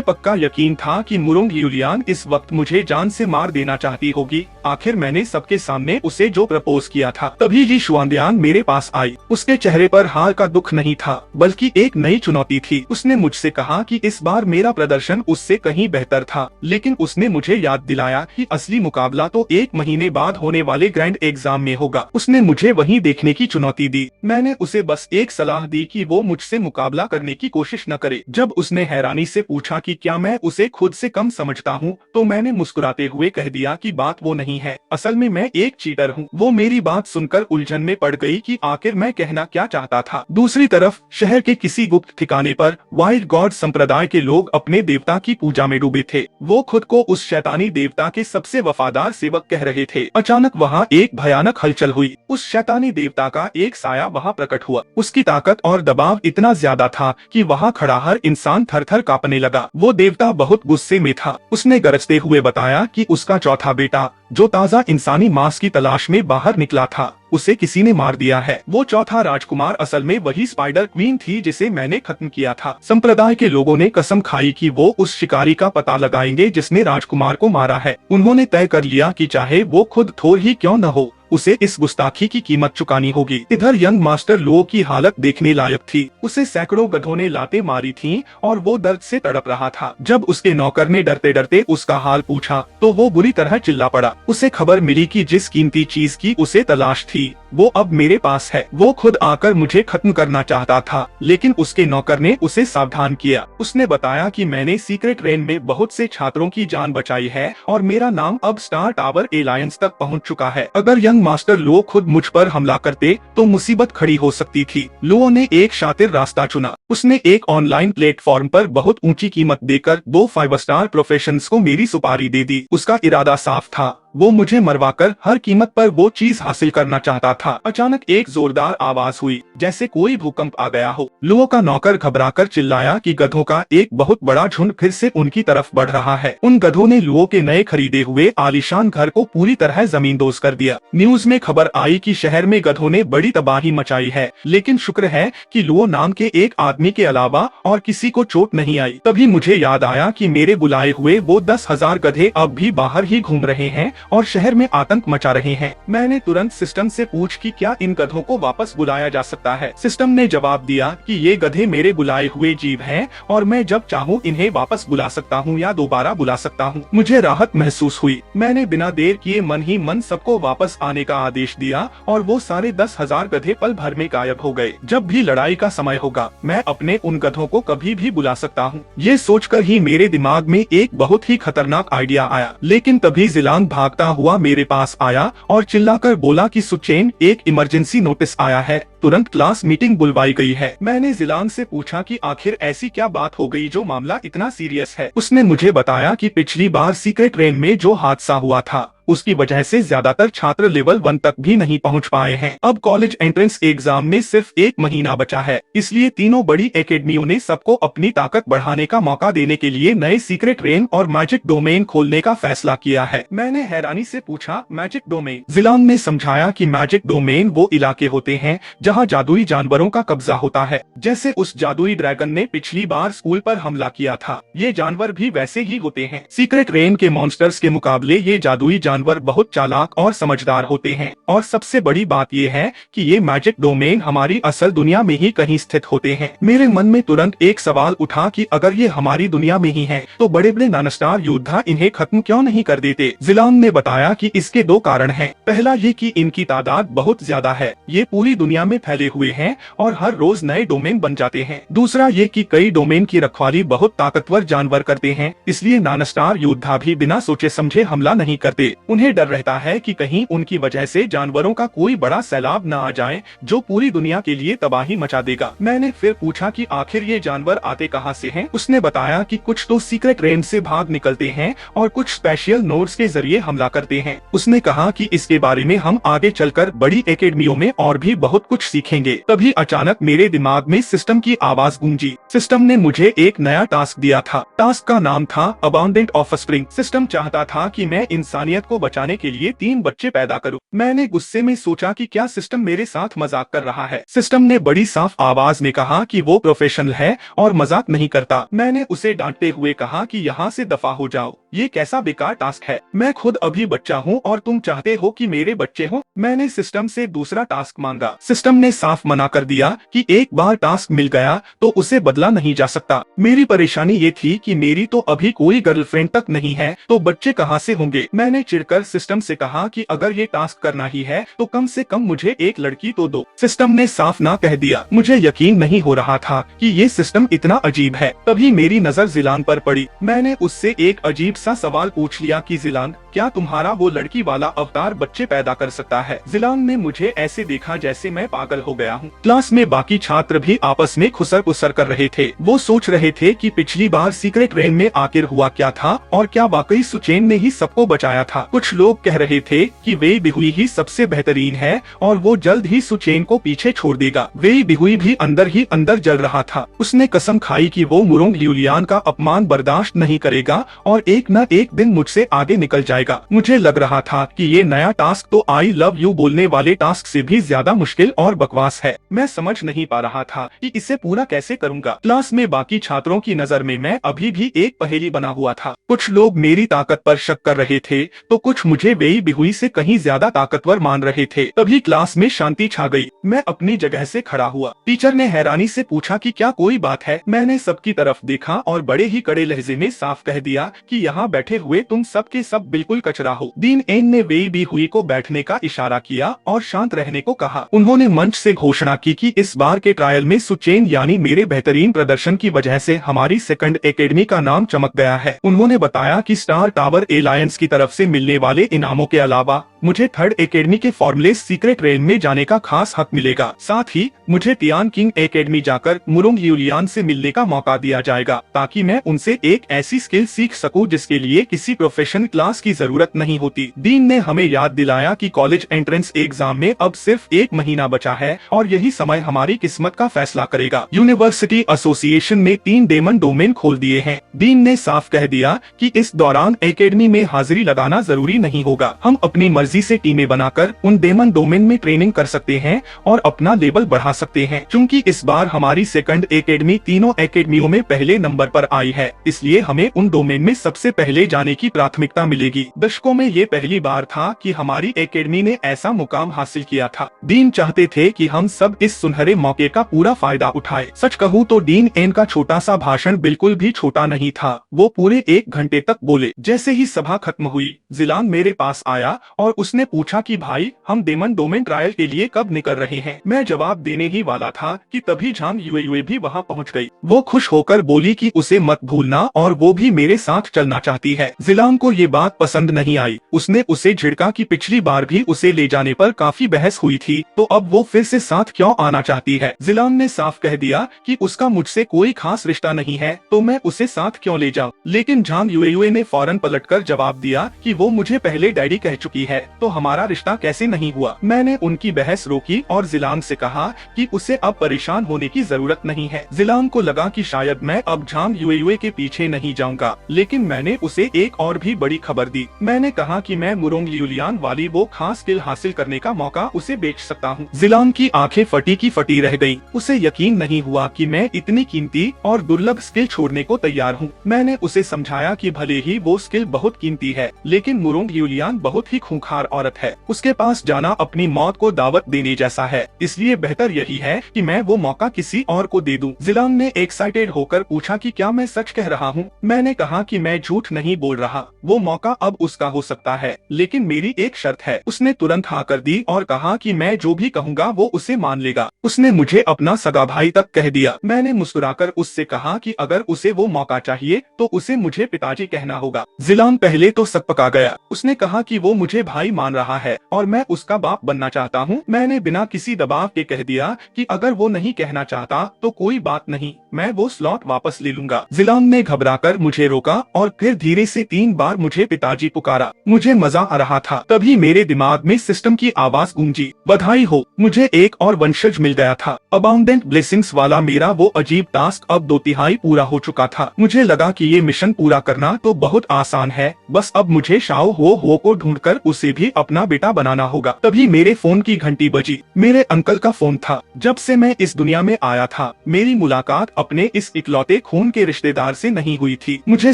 पक्का यकीन था कि मुरोंग यूलियान इस वक्त मुझे जान से मार देना चाहती होगी। आखिर मैंने सबके सामने उसे जो प्रपोज किया था। तभी ली शुआनदियान मेरे पास आई। उसके चेहरे पर हार का दुख नहीं था, बल्कि एक नई चुनौती थी। उसने मुझसे कहा कि इस बार मेरा प्रदर्शन उससे कहीं बेहतर था, लेकिन उसने मुझे याद दिलाया कि असली मुकाबला तो 1 महीने बाद होने वाले ग्रैंड एग्जाम में होगा। उसने मुझे वहीं देखने की चुनौती दी। मैंने उसे बस एक सलाह दी कि वो मुझसे मुकाबला करने की कोशिश न करे। जब उसने हैरानी से पूछा कि क्या मैं उसे खुद से कम समझता हूँ, तो मैंने मुस्कुराते हुए कह दिया कि बात वो नहीं है, असल में मैं एक चीटर हूँ। वो मेरी बात सुनकर उलझन में पड़ गई कि आखिर मैं कहना क्या चाहता था। दूसरी तरफ शहर के किसी गुप्त ठिकाने पर वाइल्ड गॉड संप्रदाय के लोग अपने देवता की पूजा में डूबे थे। वो खुद को उस शैतानी देवता के सबसे वफादार सेवक कह रहे थे। अचानक वहाँ एक भयानक हलचल हुई। उस शैतानी देवता का एक साया वहाँ प्रकट हुआ। उसकी ताकत और दबाव इतना ज्यादा था कि वहाँ खड़ा हर इंसान थर-थर कांपने लगा। वो देवता बहुत गुस्से में था। उसने गरजते हुए बताया कि उसका चौथा बेटा, जो ताज़ा इंसानी मांस की तलाश में बाहर निकला था, उसे किसी ने मार दिया है। वो चौथा राजकुमार असल में वही स्पाइडर क्वीन थी जिसे मैंने खत्म किया था। संप्रदाय के लोगों ने कसम खाई कि वो उस शिकारी का पता लगाएंगे जिसने राजकुमार को मारा है। उन्होंने तय कर लिया कि चाहे वो खुद थोर ही क्यों न हो, उसे इस गुस्ताखी की कीमत चुकानी होगी। इधर यंग मास्टर लो की हालत देखने लायक थी। उसे सैकड़ों गधों ने लातें मारी थीं और वो दर्द से तड़प रहा था। जब उसके नौकर ने डरते डरते उसका हाल पूछा तो वो बुरी तरह चिल्ला पड़ा। उसे खबर मिली कि जिस कीमती चीज की उसे तलाश थी वो अब मेरे पास है। वो खुद आकर मुझे खत्म करना चाहता था, लेकिन उसके नौकर ने उसे सावधान किया। उसने बताया कि मैंने सीक्रेट रेन में बहुत से छात्रों की जान बचाई है और मेरा नाम अब स्टार टावर एलायंस तक पहुंच चुका है। अगर यंग मास्टर लो खुद मुझ पर हमला करते तो मुसीबत खड़ी हो सकती थी। लो ने एक शातिर रास्ता चुना। उसने एक ऑनलाइन प्लेटफॉर्म पर बहुत ऊंची कीमत देकर 2 5 स्टार प्रोफेशनल्स को मेरी सुपारी दे दी। उसका इरादा साफ था, वो मुझे मरवाकर हर कीमत पर वो चीज हासिल करना चाहता था। अचानक एक जोरदार आवाज हुई, जैसे कोई भूकंप आ गया हो। लुओ का नौकर घबराकर चिल्लाया कि गधों का एक बहुत बड़ा झुंड फिर से उनकी तरफ बढ़ रहा है। उन गधों ने लुओ के नए खरीदे हुए आलीशान घर को पूरी तरह जमींदोज कर दिया। न्यूज में खबर आई कि शहर में गधों ने बड़ी तबाही मचाई है, लेकिन शुक्र है कि लुओ नाम के एक आदमी के अलावा और किसी को चोट नहीं आई। तभी मुझे याद आया कि मेरे बुलाए हुए वो 10,000 गधे अब भी बाहर ही घूम रहे हैं और शहर में आतंक मचा रहे हैं। मैंने तुरंत सिस्टम से पूछ कि क्या इन गधों को वापस बुलाया जा सकता है। सिस्टम ने जवाब दिया कि ये गधे मेरे बुलाए हुए जीव हैं और मैं जब चाहूँ इन्हें वापस बुला सकता हूँ या दोबारा बुला सकता हूँ। मुझे राहत महसूस हुई। मैंने बिना देर किए मन ही मन सबको वापस आने का आदेश दिया और वो सारे 10,000 गधे पल भर में गायब हो गए। जब भी लड़ाई का समय होगा मैं अपने उन गधों को कभी भी बुला सकता हूँ। ये सोचकर ही मेरे दिमाग में एक बहुत ही खतरनाक आइडिया आया। लेकिन तभी जिलांग भागता हुआ मेरे पास आया और चिल्लाकर बोला कि सुचेन, एक इमरजेंसी नोटिस आया है, तुरंत क्लास मीटिंग बुलवाई गई है। मैंने जिलांग से पूछा कि आखिर ऐसी क्या बात हो गई जो मामला इतना सीरियस है। उसने मुझे बताया कि पिछली बार सीक्रेट रेन में जो हादसा हुआ था उसकी वजह से ज्यादातर छात्र लेवल 1 तक भी नहीं पहुंच पाए हैं। अब कॉलेज एंट्रेंस एग्जाम में सिर्फ 1 महीना बचा है, इसलिए तीनों बड़ी एकेडमियों ने सबको अपनी ताकत बढ़ाने का मौका देने के लिए नए सीक्रेट रेन और मैजिक डोमेन खोलने का फैसला किया है। मैंने हैरानी से पूछा, मैजिक डोमेन? जिलांग ने समझाया कि मैजिक डोमेन वो इलाके होते हैं जहाँ जादुई जानवरों का कब्जा होता है। जैसे उस जादुई ड्रैगन ने पिछली बार स्कूल पर हमला किया था, ये जानवर भी वैसे ही होते हैं। सीक्रेट रेन के मॉन्स्टर्स के मुकाबले ये जादुई जानवर बहुत चालाक और समझदार होते हैं, और सबसे बड़ी बात ये है कि ये मैजिक डोमेन हमारी असल दुनिया में ही कहीं स्थित होते हैं। मेरे मन में तुरंत एक सवाल उठा कि अगर ये हमारी दुनिया में ही है तो बड़े बड़े नॉनस्टार योद्धा इन्हें खत्म क्यों नहीं कर देते। जिलान ने बताया कि इसके दो कारण हैं। पहला ये कि इनकी तादाद बहुत ज्यादा है, ये पूरी दुनिया में फैले हुए हैं और हर रोज नए डोमेन बन जाते हैं। दूसरा ये कि कई डोमेन की रखवाली बहुत ताकतवर जानवर करते हैं, इसलिए नॉनस्टार योद्धा भी बिना सोचे समझे हमला नहीं करते। उन्हें डर रहता है कि कहीं उनकी वजह से जानवरों का कोई बड़ा सैलाब न आ जाए जो पूरी दुनिया के लिए तबाही मचा देगा। मैंने फिर पूछा कि आखिर ये जानवर आते कहाँ से हैं? उसने बताया कि कुछ तो सीक्रेट रेंज से भाग निकलते हैं और कुछ स्पेशल नोड्स के जरिए हमला करते हैं। उसने कहा कि इसके बारे में हम आगे चलकर बड़ी एकेडमियों में और भी बहुत कुछ सीखेंगे। तभी अचानक मेरे दिमाग में सिस्टम की आवाज गूंजी। सिस्टम ने मुझे एक नया टास्क दिया था। टास्क का नाम था अबाउंडेंट ऑफस्प्रिंग। सिस्टम चाहता था कि मैं इंसानियत को बचाने के लिए 3 बच्चे पैदा करूं। मैंने गुस्से में सोचा कि क्या सिस्टम मेरे साथ मजाक कर रहा है। सिस्टम ने बड़ी साफ आवाज में कहा कि वो प्रोफेशनल है और मजाक नहीं करता। मैंने उसे डांटते हुए कहा कि यहाँ से दफा हो जाओ, ये कैसा बेकार टास्क है। मैं खुद अभी बच्चा हूँ और तुम चाहते हो कि मेरे बच्चे हो। मैंने सिस्टम से दूसरा टास्क मांगा। सिस्टम ने साफ मना कर दिया कि एक बार टास्क मिल गया तो उसे बदला नहीं जा सकता। मेरी परेशानी ये थी कि मेरी तो अभी कोई गर्लफ्रेंड तक नहीं है, तो बच्चे कहाँ से होंगे। मैंने चिढ़कर सिस्टम से कहा कि अगर ये टास्क करना ही है तो कम से कम मुझे एक लड़की तो दो। सिस्टम ने साफ ना कह दिया। मुझे यकीन नहीं हो रहा था कि ये सिस्टम इतना अजीब है। तभी मेरी नजर जिलान पर पड़ी। मैंने उससे एक अजीब सा सवाल पूछ लिया कि जिलान, क्या तुम्हारा वो लड़की वाला अवतार बच्चे पैदा कर सकता है? जिलान ने मुझे ऐसे देखा जैसे मैं पागल हो गया हूँ। क्लास में बाकी छात्र भी आपस में खुसर पुसर कर रहे थे। वो सोच रहे थे कि पिछली बार सीक्रेट रेन में आखिर हुआ क्या था और क्या वाकई सुचेन ने ही सबको बचाया था। कुछ लोग कह रहे थे कि वेई बिहुई ही सबसे बेहतरीन है और वो जल्द ही सुचेन को पीछे छोड़ देगा। वेई बिहुई भी अंदर ही अंदर जल रहा था। उसने कसम खाई कि वो मुरोंग ल्यूलियान का अपमान बर्दाश्त नहीं करेगा और एक न एक दिन मुझसे आगे निकल जाएगा। मुझे लग रहा था कि ये नया टास्क तो आई लव यू बोलने वाले टास्क से भी ज्यादा मुश्किल और बकवास है। मैं समझ नहीं पा रहा था कि इसे पूरा कैसे करूंगा। क्लास में बाकी छात्रों की नजर में मैं अभी भी एक पहेली बना हुआ था। कुछ लोग मेरी ताकत पर शक कर रहे थे तो कुछ मुझे वेई बिहुई से कहीं ज्यादा ताकतवर मान रहे थे। तभी क्लास में शांति छा गई। मैं अपनी जगह से खड़ा हुआ। टीचर ने हैरानी से पूछा कि क्या कोई बात है। मैंने सबकी तरफ देखा और बड़े ही कड़े लहजे में साफ कह दिया कि यहाँ बैठे हुए तुम सब के सब बिल्कुल कचरा हो। डीन एन ने वेई बिहुई को बैठने का इशारा किया और शांत रहने को कहा। उन्होंने मंच से घोषणा की कि इस बार के ट्रायल में सुचेन यानी मेरे बेहतरीन प्रदर्शन की वजह से हमारी सेकंड एकेडमी का नाम चमक गया है। उन्होंने बताया कि स्टार टावर एलायंस की तरफ से मिलने वाले इनामों के अलावा मुझे थर्ड एकेडमी के फॉर्मलेस सीक्रेट रेन में जाने का खास हक मिलेगा। साथ ही मुझे तियान किंग एकेडमी जाकर मुरोंग ल्यूलियान से मिलने का मौका दिया जाएगा ताकि मैं उनसे एक ऐसी स्किल सीख सकूं जिसके लिए किसी प्रोफेशनल क्लास की जरूरत नहीं होती। डीन ने हमें याद दिलाया कि कॉलेज एंट्रेंस एग्जाम में अब सिर्फ 1 महीना बचा है और यही समय हमारी किस्मत का फैसला करेगा। यूनिवर्सिटी एसोसिएशन ने 3 डेमन डोमेन खोल दिए हैं। डीन ने साफ कह दिया कि इस दौरान एकेडमी में हाजिरी लगाना जरूरी नहीं होगा। हम अपनी मर्जी से टीमें बनाकर उन डेमन डोमेन में ट्रेनिंग कर सकते हैं और अपना लेवल बढ़ा सकते हैं। क्योंकि इस बार हमारी सेकंड एकेडमी तीनों एकेडमियों में पहले नंबर पर आई है, इसलिए हमें उन डोमेन में सबसे पहले जाने की प्राथमिकता मिलेगी। दशकों में ये पहली बार था कि हमारी एकेडमी ने ऐसा मुकाम हासिल किया था। डीन चाहते थे कि हम सब इस सुनहरे मौके का पूरा फायदा उठाएं। सच कहूँ तो डीन एन का छोटा सा भाषण बिल्कुल भी छोटा नहीं था। वो पूरे 1 घंटे तक बोले। जैसे ही सभा खत्म हुई, जिलान मेरे पास आया और उसने पूछा कि भाई, हम डेमन डोमेन ट्रायल के लिए कब निकल रहे हैं? मैं जवाब देने ही वाला था कि तभी झांग युए भी वहाँ पहुँच गई। वो खुश होकर बोली कि उसे मत भूलना और वो भी मेरे साथ चलना चाहती है। जिलान को ये बात पसंद नहीं आई। उसने उसे झिड़का कि पिछली बार भी उसे ले जाने पर काफी बहस हुई थी, तो अब वो फिर से साथ क्यों आना चाहती है। जिलान ने साफ कह दिया कि उसका मुझसे कोई खास रिश्ता नहीं है, तो मैं उसे साथ क्यों ले जाऊं। लेकिन झांग युए ने फौरन पलटकर जवाब दिया कि वो मुझे पहले डैडी कह चुकी है। तो हमारा रिश्ता कैसे नहीं हुआ। मैंने उनकी बहस रोकी और जिलान से कहा कि उसे अब परेशान होने की जरूरत नहीं है। जिलान को लगा कि शायद मैं अब झांग युए के पीछे नहीं जाऊंगा, लेकिन मैंने उसे एक और भी बड़ी खबर दी। मैंने कहा कि मैं मुरोंग ल्यूलियान वाली वो खास स्किल हासिल करने का मौका उसे बेच सकता हूँ। जिलान की आंखें फटी की फटी रह गयी। उसे यकीन नहीं हुआ कि मैं इतनी कीमती और दुर्लभ स्किल छोड़ने को तैयार हूँ। मैंने उसे समझाया कि भले ही वो स्किल बहुत कीमती है, लेकिन मुरोंग ल्यूलियान बहुत ही खूंखार औरत है। उसके पास जाना अपनी मौत को दावत देने जैसा है, इसलिए बेहतर यही है कि मैं वो मौका किसी और को दे दूं। जिलान ने एक्साइटेड होकर पूछा कि क्या मैं सच कह रहा हूँ। मैंने कहा कि मैं झूठ नहीं बोल रहा, वो मौका अब उसका हो सकता है, लेकिन मेरी एक शर्त है। उसने तुरंत हाँ कर दी और कहा कि मैं जो भी कहूँगा वो उसे मान लेगा। उसने मुझे अपना सगा भाई तक कह दिया। मैंने मुस्कुराकर उससे कहा कि अगर उसे वो मौका चाहिए तो उसे मुझे पिताजी कहना होगा। जिलान पहले तो सकपका गया। उसने कहा कि वो मुझे भाई मान रहा है और मैं उसका बाप बनना चाहता हूँ। मैंने बिना किसी दबाव के कह दिया कि अगर वो नहीं कहना चाहता तो कोई बात नहीं, मैं वो स्लॉट वापस ले लूंगा। जिलान ने घबराकर मुझे रोका और फिर धीरे से 3 बार मुझे पिताजी पुकारा। मुझे मजा आ रहा था। तभी मेरे दिमाग में सिस्टम की आवाज गूंजी, बधाई हो, मुझे एक और वंशज मिल गया था। अबाउंडेंट ब्लेसिंग्स वाला मेरा वो अजीब टास्क अब 2/3 पूरा हो चुका था। मुझे लगा कि ये मिशन पूरा करना तो बहुत आसान है, बस अब मुझे शाओ हो को ढूंढकर उसे भी अपना बेटा बनाना होगा। तभी मेरे फोन की घंटी बजी। मेरे अंकल का फोन था। जब से मैं इस दुनिया में आया था, मेरी मुलाकात अपने इस इकलौते खून के रिश्तेदार से नहीं हुई थी। मुझे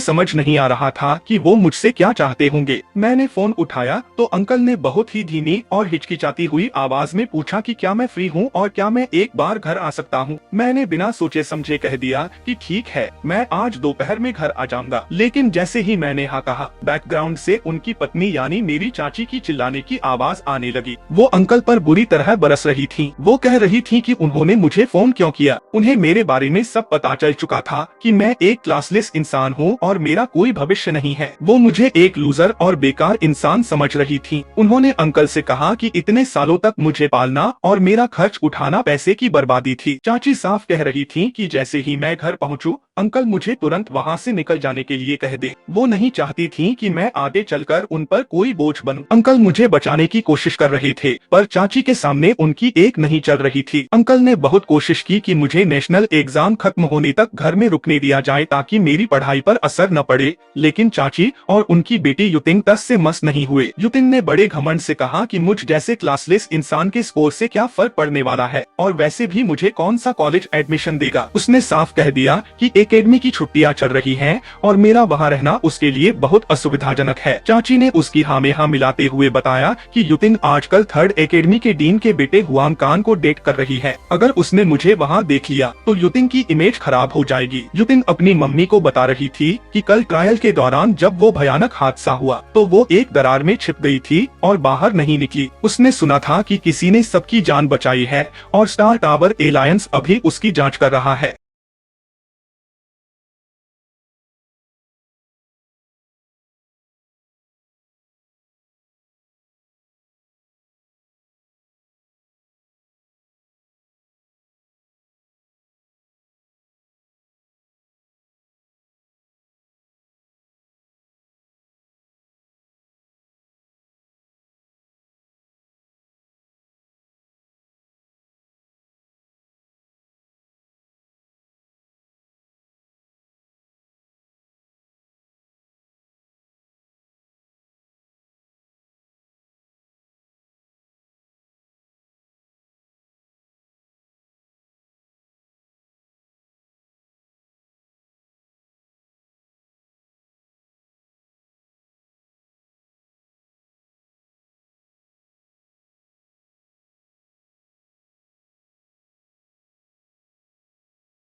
समझ नहीं आ रहा था कि वो मुझसे क्या चाहते होंगे। मैंने फोन उठाया तो अंकल ने बहुत ही धीमी और हिचकिचाती हुई आवाज में पूछा कि क्या मैं फ्री हूँ और क्या मैं एक बार घर आ सकता हूँ। मैंने बिना सोचे समझे कह दिया कि ठीक है, मैं आज दोपहर में घर आ जाऊंगा। लेकिन जैसे ही मैंने हाँ कहा, बैकग्राउंड से उनकी पत्नी यानी मेरी चाची की चिल्लाने की आवाज आने लगी। वो अंकल पर बुरी तरह बरस रही थी। वो कह रही थी कि उन्होंने मुझे फोन क्यों किया। उन्हें मेरे बारे में सब पता चल चुका था कि मैं एक क्लासलेस इंसान हूँ और मेरा कोई भविष्य नहीं है। वो मुझे एक लूजर और बेकार इंसान समझ रही थी। उन्होंने अंकल से कहा कि इतने सालों तक मुझे पालना और मेरा खर्च उठाना पैसे की बर्बादी थी। चाची साफ कह रही थी कि जैसे ही मैं घर पहुँचूं, अंकल मुझे तुरंत वहाँ से निकल जाने के लिए कह दे। वो नहीं चाहती थी कि मैं आगे चलकर उन पर कोई बोझ बनूं। अंकल मुझे बचाने की कोशिश कर रहे थे, पर चाची के सामने उनकी एक नहीं चल रही थी। अंकल ने बहुत कोशिश की कि मुझे नेशनल एग्जाम खत्म होने तक घर में रुकने दिया जाए ताकि मेरी पढ़ाई पर असर न पड़े, लेकिन चाची और उनकी बेटी युतिंग तस से मस नहीं हुए। युतिंग ने बड़े घमंड से कहा कि मुझ जैसे क्लासलेस इंसान के स्कोर से क्या फर्क पड़ने वाला है, और वैसे भी मुझे कौन सा कॉलेज एडमिशन देगा। उसने साफ कह दिया कि एकेडमी की छुट्टियां चल रही हैं और मेरा वहाँ रहना उसके लिए बहुत असुविधाजनक है। चाची ने उसकी हाँ में हाँ मिलाते हुए बताया कि युतिंग आजकल 3rd एकेडमी के डीन के बेटे हुआंग कान को डेट कर रही है। अगर उसने मुझे वहाँ देख लिया तो युतिंग की इमेज खराब हो जाएगी। युतिंग अपनी मम्मी को बता रही थी कि कल ट्रायल के दौरान जब वो भयानक हादसा हुआ तो वो एक दरार में छिप गई थी और बाहर नहीं निकली। उसने सुना था कि किसी ने सबकी जान बचाई है और स्टार टावर एलायंस अभी उसकी जांच कर रहा है।